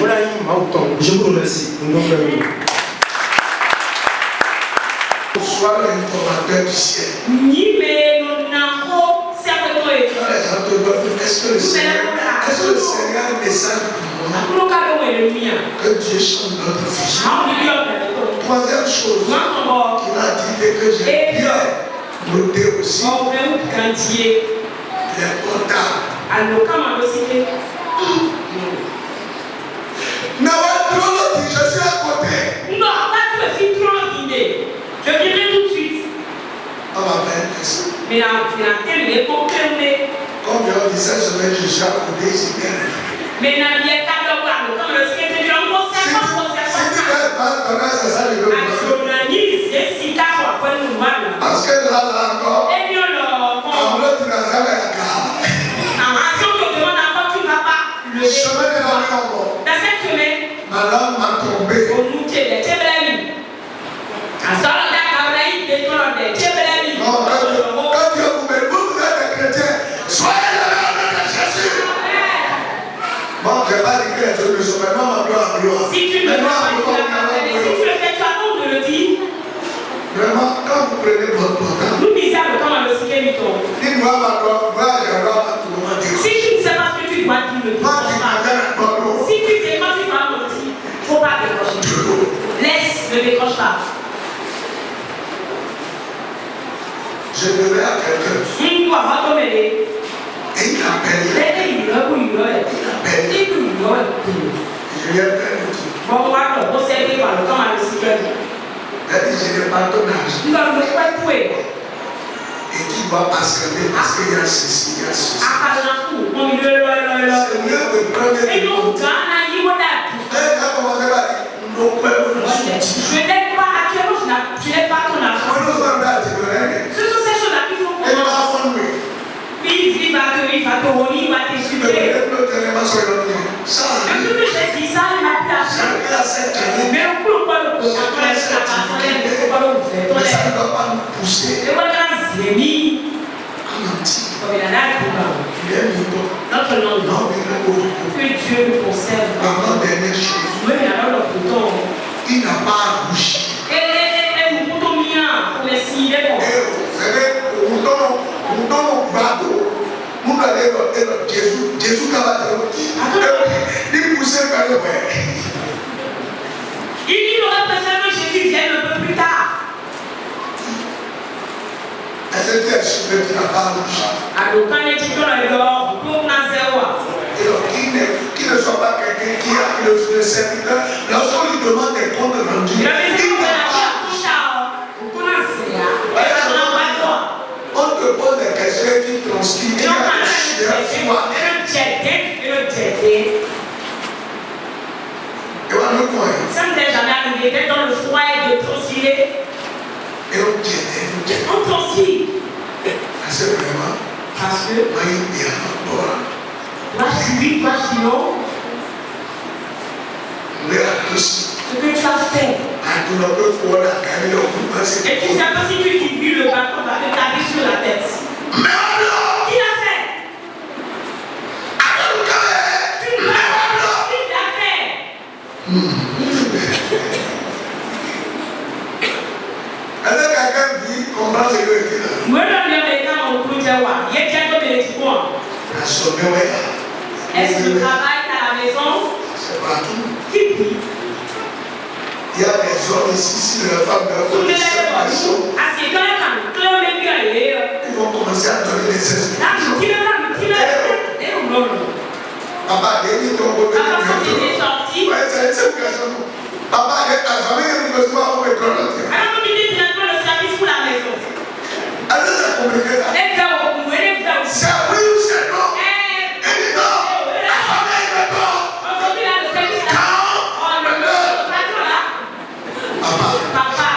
Je vous remercie. Sois l'informateur du ciel. Est-ce que le Seigneur a un message pour moi? Que Dieu change notre vision. Troisième chose qu'il a dit et que j'ai bien noté aussi, les portables. Je suis à côté. Non, pas tout de suite, trop dîner. Je viendrai tout de suite. On va faire ça. Mais la terminé pour terminer. Comme je disais, je vais juger à côté ici. Mais la vie est comme le secrétaire de l'homme, c'est pas parce que là encore, et bien là, on veut te la faire la carte. si on te demande encore, tu ne vas pas Le chemin de la mort. Dans cette semaine, Ma langue m'a tombé. on nous tient les tébélés. À ça, on a travaillé des tons de tébélés. Non, quand Dieu vous met, vous êtes des chrétiens, soyez le nom de Jésus. Bon, je n'ai pas dit que les autres ne sont pas, non, ma gloire, gloire. Si tu ne le fais pas, tu l'as pas fait. Mais si tu le fais, tu as honte de le dire. Vraiment, quand vous prenez votre portable, Nous misons comme le secrétaire. dites-moi ma gloire, gloire, je gloire, tout le monde dit. Si tu ne sais pas ce que tu dois dire, ne Moi qui décroche pas. m'avais un ballon, Si tu sais pas, tu dois mentir. Il ne faut pas décrocher. Laisse, ne décroche pas. je devais à quelqu'un, Il doit recommencer. et il appelle, Il appelle. je lui ai fait le truc. Bon, on va le procéder par le temps à le secrétaire. Elle dit, je n'ai pas ton âge, Tu dois le faire tout. et tu dois patienter parce qu'il y a ceci, il y a ceci. C'est mieux de prendre Et des nous, comptes. quand on a eu mon date, Et quand on va dire, nos peuples ne sont je n'ai pas actuellement, je n'ai pas ton argent. pas nous en date, tu veux rien. Ce sont ces choses-là qu'il faut Et nous comprendre. avons nous. Il va te relis, il va Tu t'expliquer. veux le téléphone sur le nom. Ça, Depuis que j'ai dit ça, il m'a plus acheté. il y a cette année, Mais on peut pas le poser. On peut pas le faire. mais ça ne doit pas nous pousser Et voilà, c'est mis. à mentir. Comme il a l'air de nous. Il est vivant. Notre langue. Non, il est beau. Que Dieu nous conserve. Avant dernière chose, Oui, mais alors le bouton. il n'a pas rougi. Et nous pouvons bien pour les signes. Et vous savez, nous donnons bateau. Nous allons Jésus qui va il poussait vers le père. Il aurait préféré que Jésus vienne un peu plus tard. Est-ce que tu n'a pas rougi? Alors, quand les gens sont dehors, pour nous zéro. Et donc, qu'il ne soit pas quelqu'un qui a le serviteur, lorsqu'on lui demande des comptes rendus, il n'a pas rougi. On te pose des questions qui transcrivent, qui a et on le croit. Ça ne t'est jamais arrivé d'être dans le froid et de transpirer. Et on dit, On transpire. c'est vraiment, Parce que moi, il y a un Toi, oui, toi, sinon. Mais à tous. Ce que tu as fait. Et tu sais pas si tu figures le bâton va te taper sur la tête. Mais alors, qui l'a fait? Tu l'as fait. Est-ce que quelqu'un dit comprend ce que je dis là? Moi, je viens de mon coup de joie. Il y a quelqu'un qui me dit quoi? Est-ce que tu travailles à la maison? C'est partout. Qui prie? Il y a des hommes ici, si les femmes ne font pas cette façon, ils vont commencer à donner des esprits. Papa, il dit ton côté. C'est une question. Papa, la famille est besoin de mettre alors, c'est compliqué là. C'est oui ou c'est non? Il dit non. La famille est non. Quand on me donne. Papa.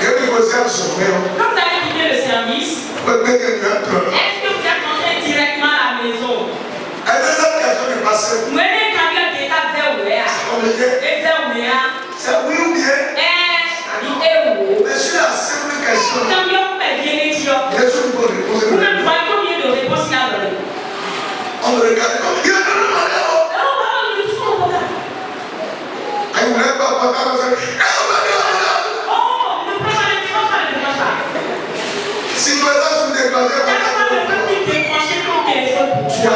Quand il faut faire son frère. Quand vous avez quitté le service, est-ce que vous êtes rentré directement à la maison? Est-ce que cette question est passée? C'est oui ou bien? Mais sur la simple question, Jésus nous peut répondre. On me regarde comme Dieu ne le connaît pas. Il ne voulait pas porter à la si nous sommes déclarés, tu as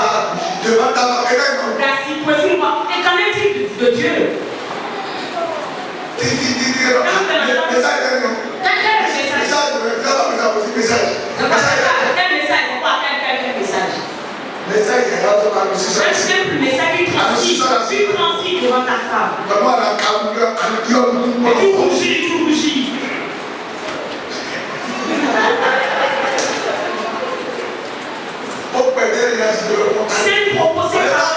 devant ta marque de Dieu. Un simple message qui transite devant ta femme. Et tu rougis. C'est proposé par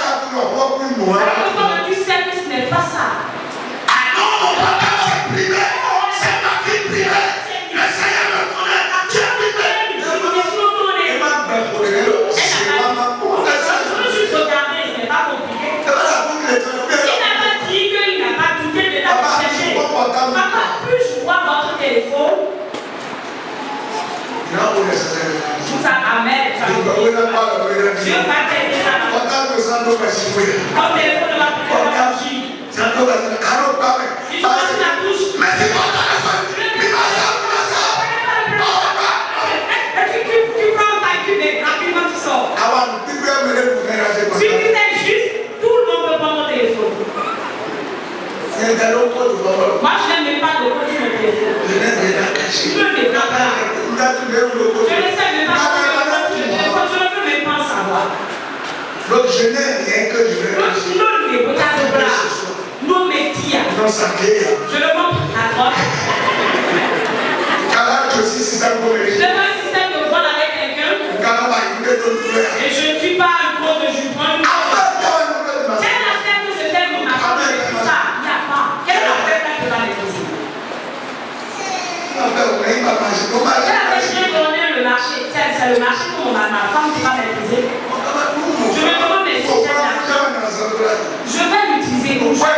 du service n'est pas ça. Ah non, mon papa, c'est privé. C'est ma vie privée. Le Seigneur me connaît. Tu es privé. Papa, puis-je voir votre téléphone? Vous amène. Dieu va t'aider ça. Comme téléphone ne va plus énergie. Si tu passes la touche. Tu prends ta cube et rapidement tu sors. Si tu fais juste, tout le monde peut prendre mon téléphone. Moi, je n'aime même pas le code sur mon téléphone. Je ne le pas. Je ne sais même pas comment je ne veux même pas en savoir. Donc je n'ai rien que je vais acheter. Non, mais qui a? Je le montre à droite. Je veux un système de vol avec quelqu'un. Et je ne suis pas un gros de jupon. Quelle affaire que je fais pour ma femme? Il n'y a pas. Quelle affaire que je vais l'épouser? Je vais donner le marché. C'est le marché pour ma femme qui va m'épouser. Je me demande mais si j'ai l'argent, je vais l'utiliser pour jouer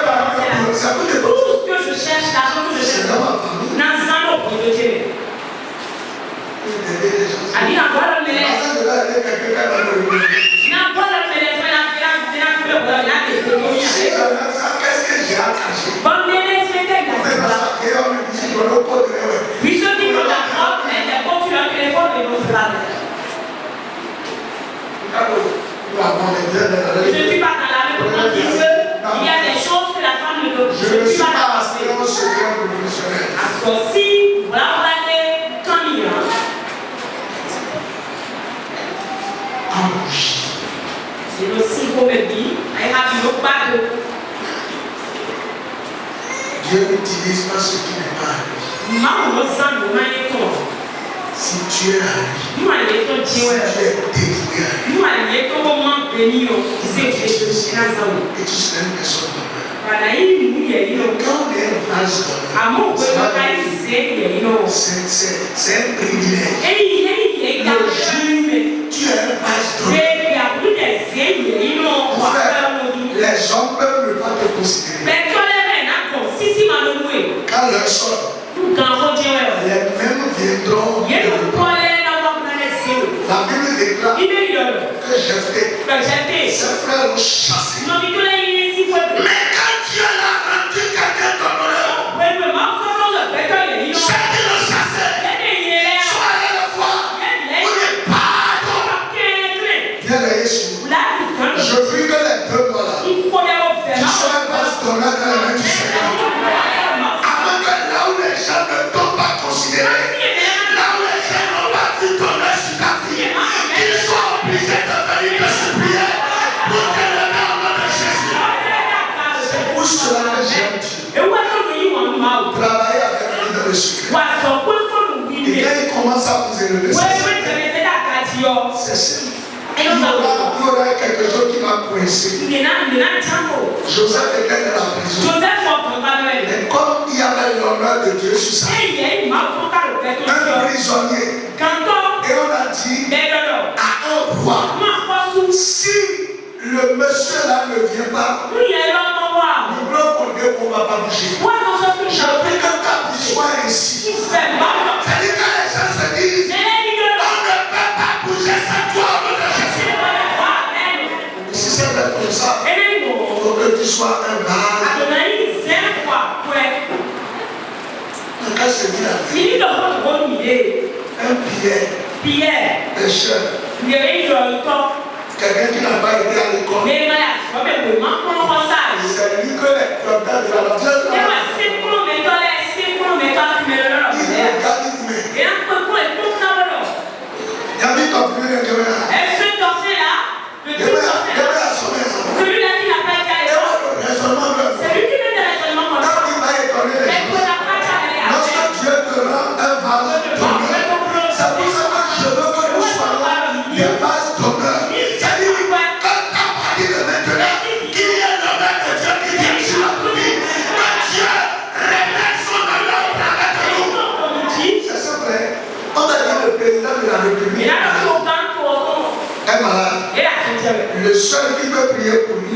tout ce que je cherche, l'argent que je cherche. Dans un autre de Dieu. Allez, encore le mélèze. N'importe le mélèze, bon mélèze, puis ceux qui font la drogue, les pauvres sur leur téléphone, ils vont se laver. Je ne suis pas dans la même pour dire qu'il y a des choses que la femme ne peut pas. Je ne suis pas dans la même. Parce que si vous l'avez comme il y a, c'est aussi comme il dit, il y a un bateau. Dieu n'utilise pas ce qui n'est pas à lui. Si tu es à lui, si tu es dévoué à lui, et tu seras une personne de quand on est en phase c'est un privilège. Le jour où tu es un phase Ses frères l'ont chassé. Non, mais quand Dieu l'a rendu quelqu'un d'honoreux, ceux qui l'ont chassé, soit allés le voir. On est pardon. Viens là, Jésus. Je prie que les deux là, qui soient pas donnés dans les mains du Seigneur. Avant que là où les gens ne t'ont pas considéré, là où les gens n'ont pas dit ton œil sur ta vie, qu'ils soient obligés de venir te supplier pour te lever au nom de Jésus. C'est pour cela que j'aime Dieu. Travailler avec lui dans le secret. Et quand il commence à vous élever, c'est simple. Il y aura quelque chose qui va coincer. Joseph était dans la prison. Et comme il y avait l'honneur de Dieu sur sa vie, un prisonnier. Et on a dit à un roi, si le monsieur là ne vient pas, nous voulons qu'on ne va pas bouger. Je prie qu'un cas soit ainsi. C'est-à-dire que les gens se disent, on ne peut pas bouger cette toi. Si c'est vrai comme ça, il faut que tu sois un vase. Quand je dis la vie, un Pierre, un chef, quelqu'un qui n'a pas été à l'école, c'est lui que les docteurs de la nature, il regarde, il a mis ton frère de celui-là qui n'a pas été à l'école, c'est lui qui met des raisonnements comme ça. Lorsque Dieu te rend un vase d'honneur, c'est pour ça que je veux que nous soyons des vases d'honneur. C'est-à-dire que quand à partir de maintenant, qu'il y ait l'honneur de Dieu qui vient sur la vie, que Dieu révèle son honneur au travers de nous. C'est simple. On a dit le président de la République est malade. Le seul qui peut prier pour lui,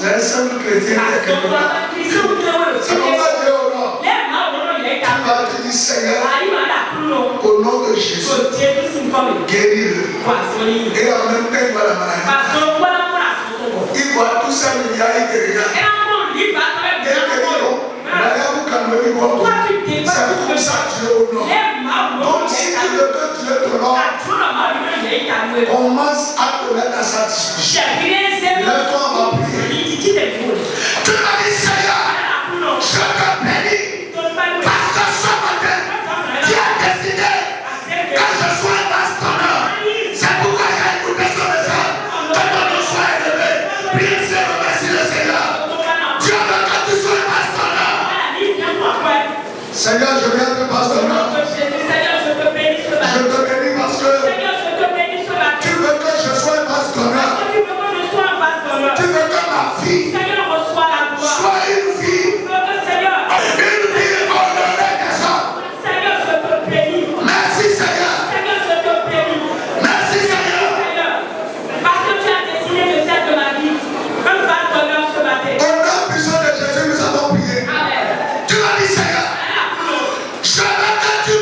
c'est un simple chrétien. C'est comme ça Dieu au nom. Tu vas te dire Seigneur, au nom de Jésus, guéris-le. Et en même temps, il voit la maladie. Il voit tous ces milliards, il regarde. C'est pour ça Dieu au nom. Donc si tu veux que Dieu te rende, commence à te mettre à sa disposition. Lève-toi, on va prier. Tu m'as dit Seigneur, je te bénis parce que ce matin, tu as décidé que je sois un vase d'honneur. C'est pourquoi j'ai écouté ce message. Que ton nom soit élevé. Priez, remercie le Seigneur. Dieu veut que tu sois un vase d'honneur. Seigneur, je viens de vase d'honneur. Je te bénis parce que tu veux que je sois un vase d'honneur. Tu veux que ma fille soit une fille honorée des hommes. Merci Seigneur. Merci Seigneur. Parce que tu as décidé de faire de ma vie un vase d'honneur ce matin. Au nom puissant de Jésus, nous avons prié. Amen. Tu m'as dit Seigneur, je veux que tu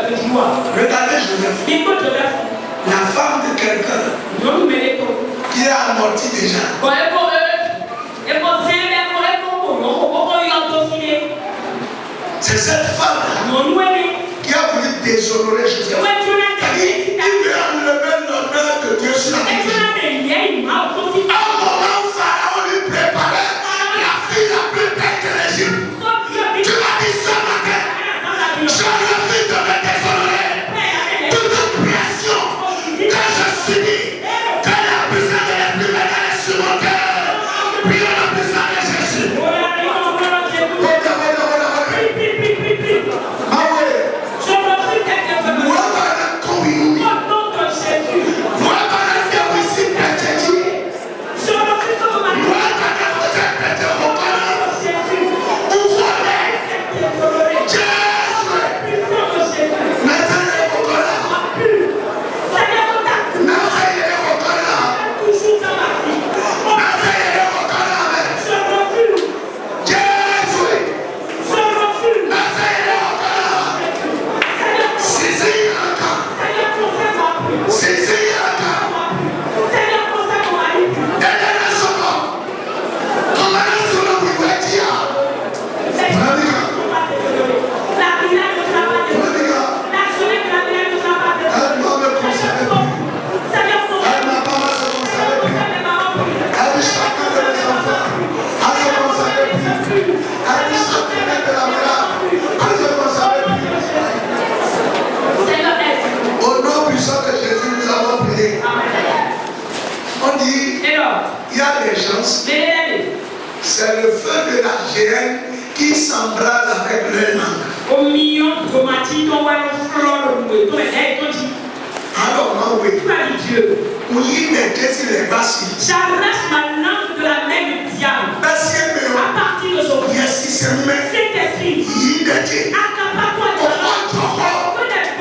Regardez Joseph. La femme de quelqu'un qui est amorti déjà. C'est cette femme qui a voulu déshonorer Joseph. Il veut enlever l'honneur de Dieu sur la vie. Un moment où Pharaon lui préparait la fille la plus belle de l'Égypte. Tu m'as dit ce matin, je refuse de me déshonorer. Toute pression que je subis, que la puissance de l'esprit me donne sur mon cœur. Prions la puissance de Jésus. C'est le feu de la géhenne qui s'embrase avec leur langue. Alors, oui. Oui, mais qu'est-ce qu'il est facile? J'arrache ma langue de la main du diable. À partir de son cet esprit, accapare-toi de la langue.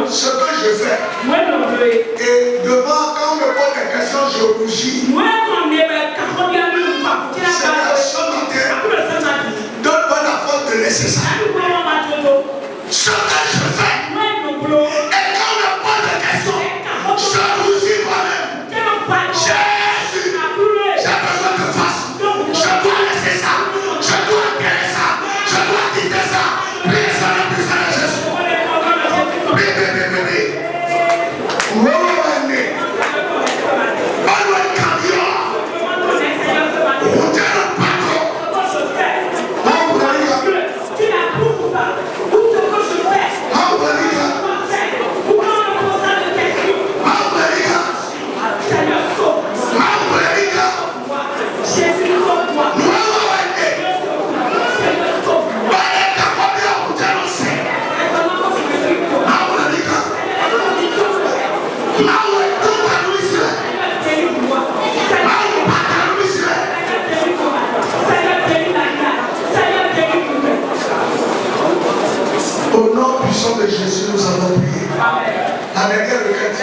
Ce que je fais, et devant, quand on me pose des questions, je rougis. C'est la sommité. Donne-moi la force de laisser ça. Ce que je fais, et quand on me pose des questions, je rougis moi-même. Jésus, j'ai besoin de face. Je dois laisser ça. Je dois guérir ça. Je dois quitter ça. Priez ça la puissance de Jésus. Au nom puissant de Jésus, nous avons prié. La dernière requête.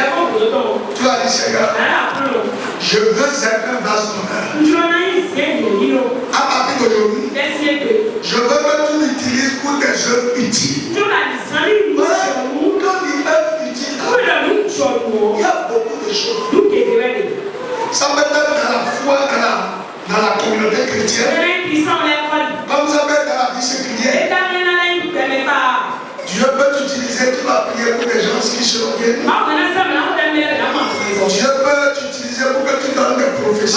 Tu as dit, Seigneur, je veux être un vase d'honneur. À partir d'aujourd'hui, je veux que tu m'utilises pour des œuvres utiles. Quand il est utile, il y a beaucoup de choses. Ça peut être dans la foi, dans la communauté chrétienne. Comme ça peut être dans la vie séculière. Dieu peut t'utiliser, tu vas prier pour des gens qui se reviennent. Dieu peut t'utiliser pour que tu donnes des prophéties.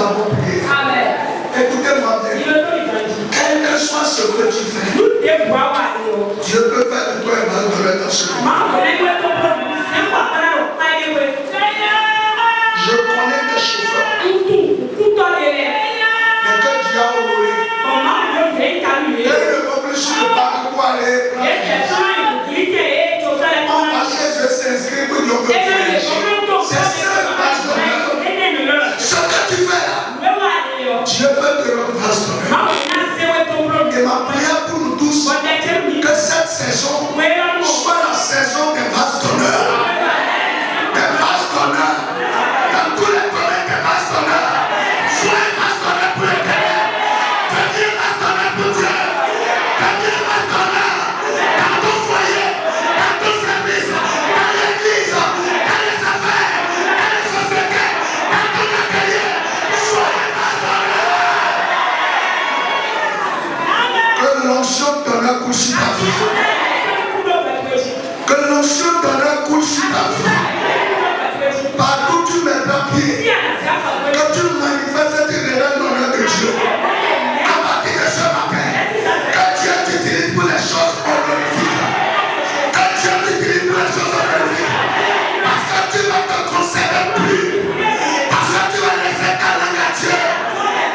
avons prié. Amen. Écoutez-moi bien. Quel que soit ce que tu fais, Dieu peut faire de toi un malheureux dans ce monde. Je connais des chauffeurs, mais que Dieu a honoré. Et le peuple sur le parc pour aller on marchait, je s'inscris pour Dieu peut faire. C'est ça le pasteur. Ce que tu fais là, Dieu peut te rendre pasteur. Et ma prière pour nous tous, que cette saison soit la saison des bastonneurs. Des bastonneurs. Dans tous les domaines des bastonneurs. Sois bastonneur pour les ténèbres. Deviens bastonneur pour Dieu. Deviens bastonneur dans ton foyer, dans ton service, dans l'église, dans les affaires, dans les sociétés, dans ton atelier. Sois bastonneur. Que l'onction donne un coup sur ta vie. Que l'onction donne un coup sur ta vie. Partout tu mets ta pied. Que tu manifestes tes réels l'honneur de Dieu. À partir de ce matin, que Dieu t'utilise pour les choses honorifiques. Que Dieu t'utilise pour les choses honorifiques. Parce que tu vas te conserver plus. Parce que tu vas laisser ta langue à Dieu.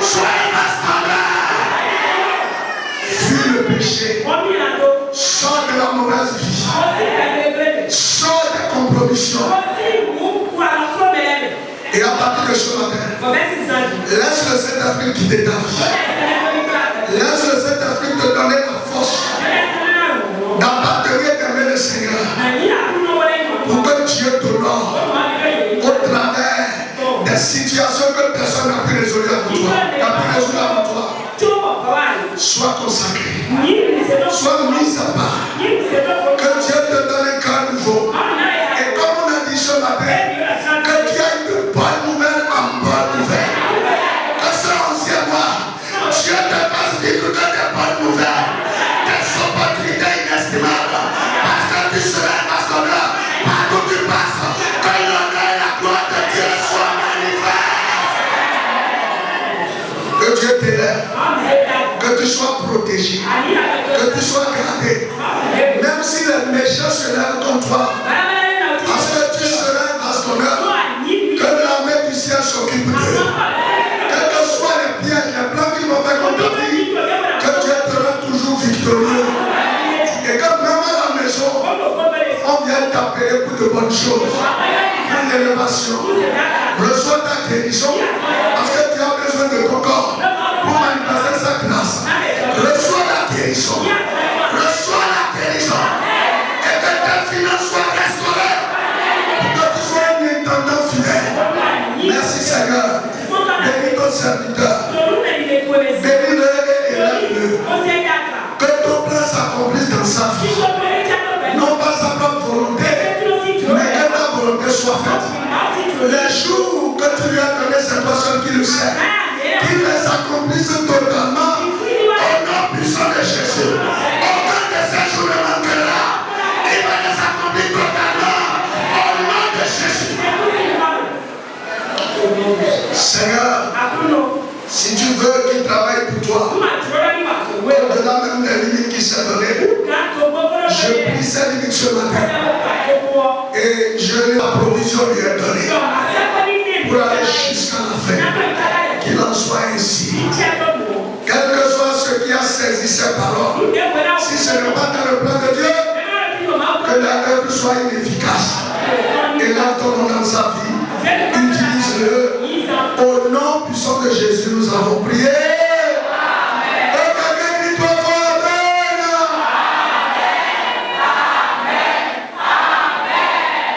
Sois un bastonneur. Fuis le péché. Sors de la mauvaise vie. Sors des compromissions. Et à partir de ce matin, laisse le Saint-Esprit quitter ta vie. Laisse le Saint-Esprit te donner la force d'appartenir d'aimer le Seigneur. Pour que Dieu t'honore au travers des situations que personne n'a pu résoudre pour toi. Sois consacré. Sois mis à part. Que Dieu te donne un cœur nouveau. Et comme on a dit ce matin, que Dieu ait de bonnes nouvelles en bonnes nouvelles. Que ce ancien mois, Dieu te fasse vivre que des bonnes nouvelles, des opportunités inestimables. Parce que tu seras un bastonneur partout où tu passes. Que l'honneur et la gloire de Dieu soient manifestes. Que Dieu t'élève. Que tu sois protégé. Que tu sois gardé. Même si les méchants se lèvent contre toi. Parce que tu seras un bastonneur. Que l'armée du ciel s'occupe d'eux. Quels que soient les pièges, les plans qui vont faire contre ta vie, que Dieu te rend toujours victorieux. Et que même à la maison, on vient t'appeler pour de bonnes choses. Une élévation. Reçois ta guérison. Parce que tu as besoin de ton corps pour manifester sa grâce. Reçois la guérison. Reçois la guérison. Et que tes finances soient restaurées. Que tu sois un intendant fidèle. Merci Seigneur. Bénis ton serviteur. Bénis-le et élève-le. Que ton plan s'accomplisse dans sa vie. Non pas sa propre volonté, mais que ta volonté soit faite. Les jours que tu lui as donné, c'est toi seul qui le sait. Qu'il les accomplisse totalement au nom puissant de Jésus. Aucun de ces jours ne manquera. Il va les accomplir totalement au nom de Jésus. Seigneur, si tu veux qu'il travaille pour toi, au-delà même des limites qui sont données, je prie ces limites ce matin et je la provision lui est donnée pour aller jusqu'à la fin. Qu'il en soit ainsi. Quel que soit ce qui a saisi ces paroles, si ce n'est pas dans le plan de Dieu, que la œuvre soit inefficace. Et là, ton nom dans sa vie, utilise-le. Au nom puissant de Jésus, nous avons prié.